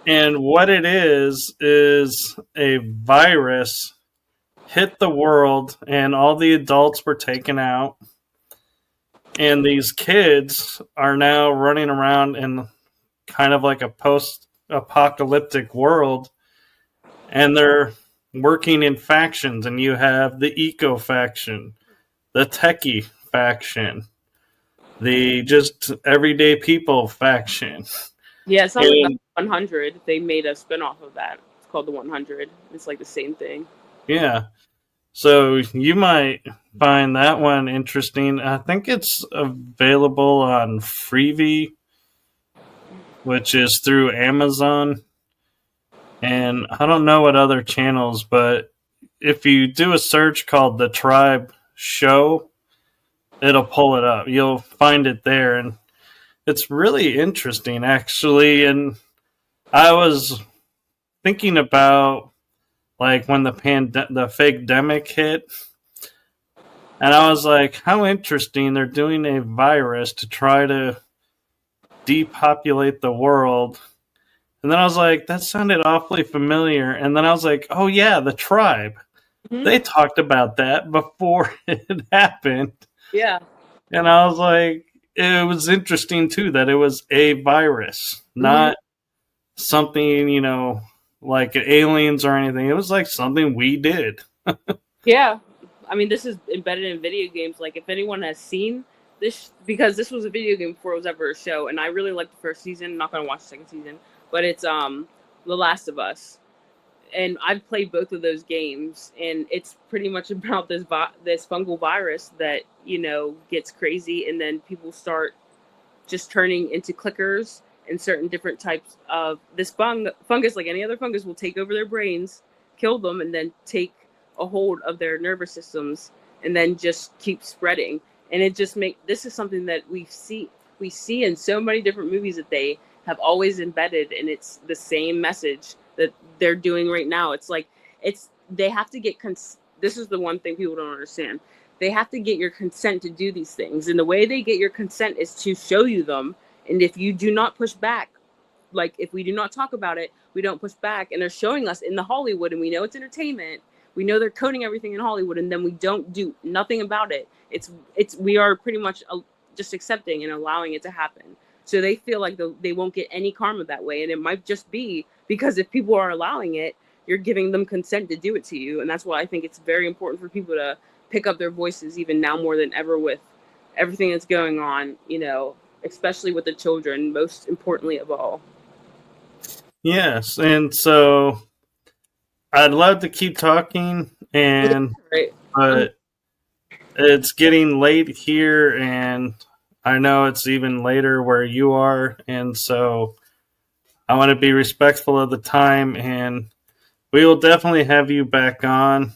And what it is a virus hit the world, and all the adults were taken out. And these kids are now running around in kind of like a post-apocalyptic world. And they're working in factions. And you have the eco faction, the techie faction, the just everyday people faction. Yeah, it's not like the 100. They made a spinoff of that. It's called the 100. It's like the same thing. Yeah. So you might find that one interesting. I think it's available on Freevee, which is through Amazon. And I don't know what other channels, but if you do a search called The Tribe Show, it'll pull it up. You'll find it there. And it's really interesting, actually. And I was thinking about, like, when the fake-demic hit, and I was like, how interesting, they're doing a virus to try to depopulate the world. And then I was like, that sounded awfully familiar. And then I was like, oh yeah, The Tribe. Mm-hmm. They talked about that before it happened. Yeah. And I was like, it was interesting too that it was a virus, not something, like aliens or anything. It was like something we did. Yeah. I mean, this is embedded in video games. Like, if anyone has seen this, because this was a video game before it was ever a show, and I really liked the first season. I'm not going to watch the second season, but it's The Last of Us. And I've played both of those games, and it's pretty much about this fungal virus that, gets crazy, and then people start just turning into clickers, and certain different types of this fungus, like any other fungus, will take over their brains, kill them, and then take a hold of their nervous systems, and then just keep spreading. And it just this is something that we see in so many different movies that they have always embedded, and it's the same message that they're doing right now. It's like, they have to get this is the one thing people don't understand. They have to get your consent to do these things, and the way they get your consent is to show you them. And if you do not push back, like if we do not talk about it, we don't push back. And they're showing us in the Hollywood, and we know it's entertainment. We know they're coding everything in Hollywood, and then we don't do nothing about it. We are pretty much just accepting and allowing it to happen. So they feel like they won't get any karma that way. And it might just be because if people are allowing it, you're giving them consent to do it to you. And that's why I think it's very important for people to pick up their voices, even now more than ever, with everything that's going on, especially with the children, most importantly of all. Yes. And so I'd love to keep talking, but it's getting late here, and I know it's even later where you are, and so I want to be respectful of the time, and we will definitely have you back on.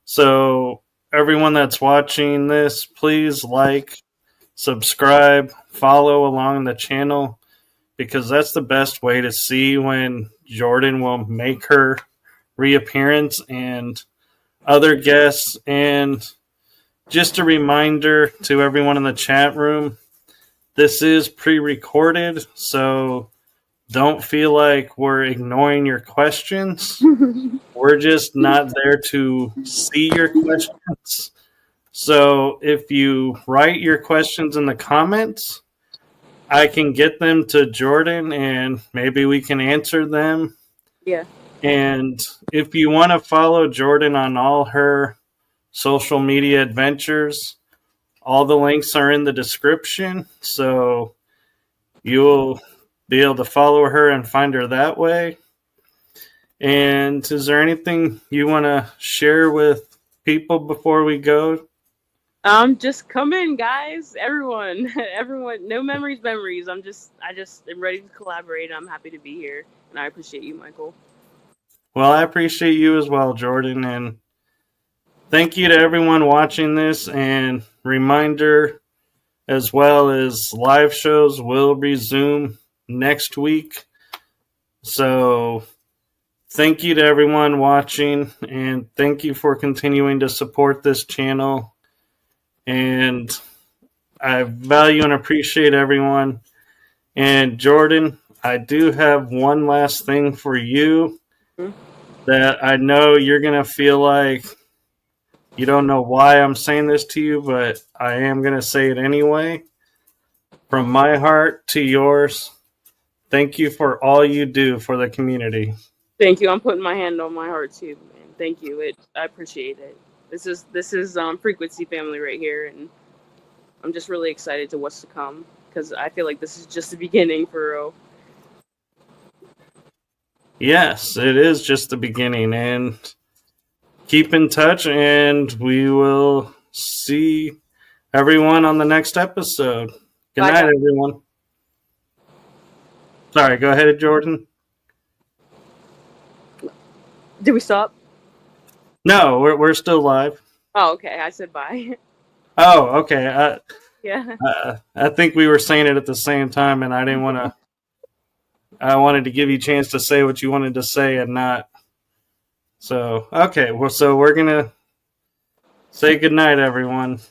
So everyone that's watching this, please like, subscribe, follow along the channel, because that's the best way to see when Jordan will make her reappearance and other guests. And just a reminder to everyone in the chat room, this is pre-recorded, so don't feel like we're ignoring your questions. We're just not there to see your questions. So if you write your questions in the comments, I can get them to Jordan and maybe we can answer them. Yeah. And if you want to follow Jordan on all her social media adventures, all the links are in the description. So you'll be able to follow her and find her that way. And is there anything you want to share with people before we go? Just come in, guys. Everyone, no memories. I just am ready to collaborate. I'm happy to be here, and I appreciate you, Michael. Well, I appreciate you as well, Jordan, and thank you to everyone watching this. And reminder, as well as live shows will resume next week. So thank you to everyone watching, and thank you for continuing to support this channel. And I value and appreciate everyone. And Jordan, I do have one last thing for you that I know you're going to feel like you don't know why I'm saying this to you, but I am going to say it anyway. From my heart to yours, thank you for all you do for the community. Thank you. I'm putting my hand on my heart too, man. Thank you. I appreciate it. This is Frequency family right here, and I'm just really excited to what's to come, because I feel like this is just the beginning for real. Yes, it is just the beginning, and keep in touch, and we will see everyone on the next episode. Good night, everyone. Sorry, go ahead, Jordan. Did we stop? No, we're still live. Oh, okay. I said bye. Oh, okay. Yeah. I think we were saying it at the same time, and I didn't want to. I wanted to give you a chance to say what you wanted to say and not. So, okay. Well, so we're going to say goodnight, everyone.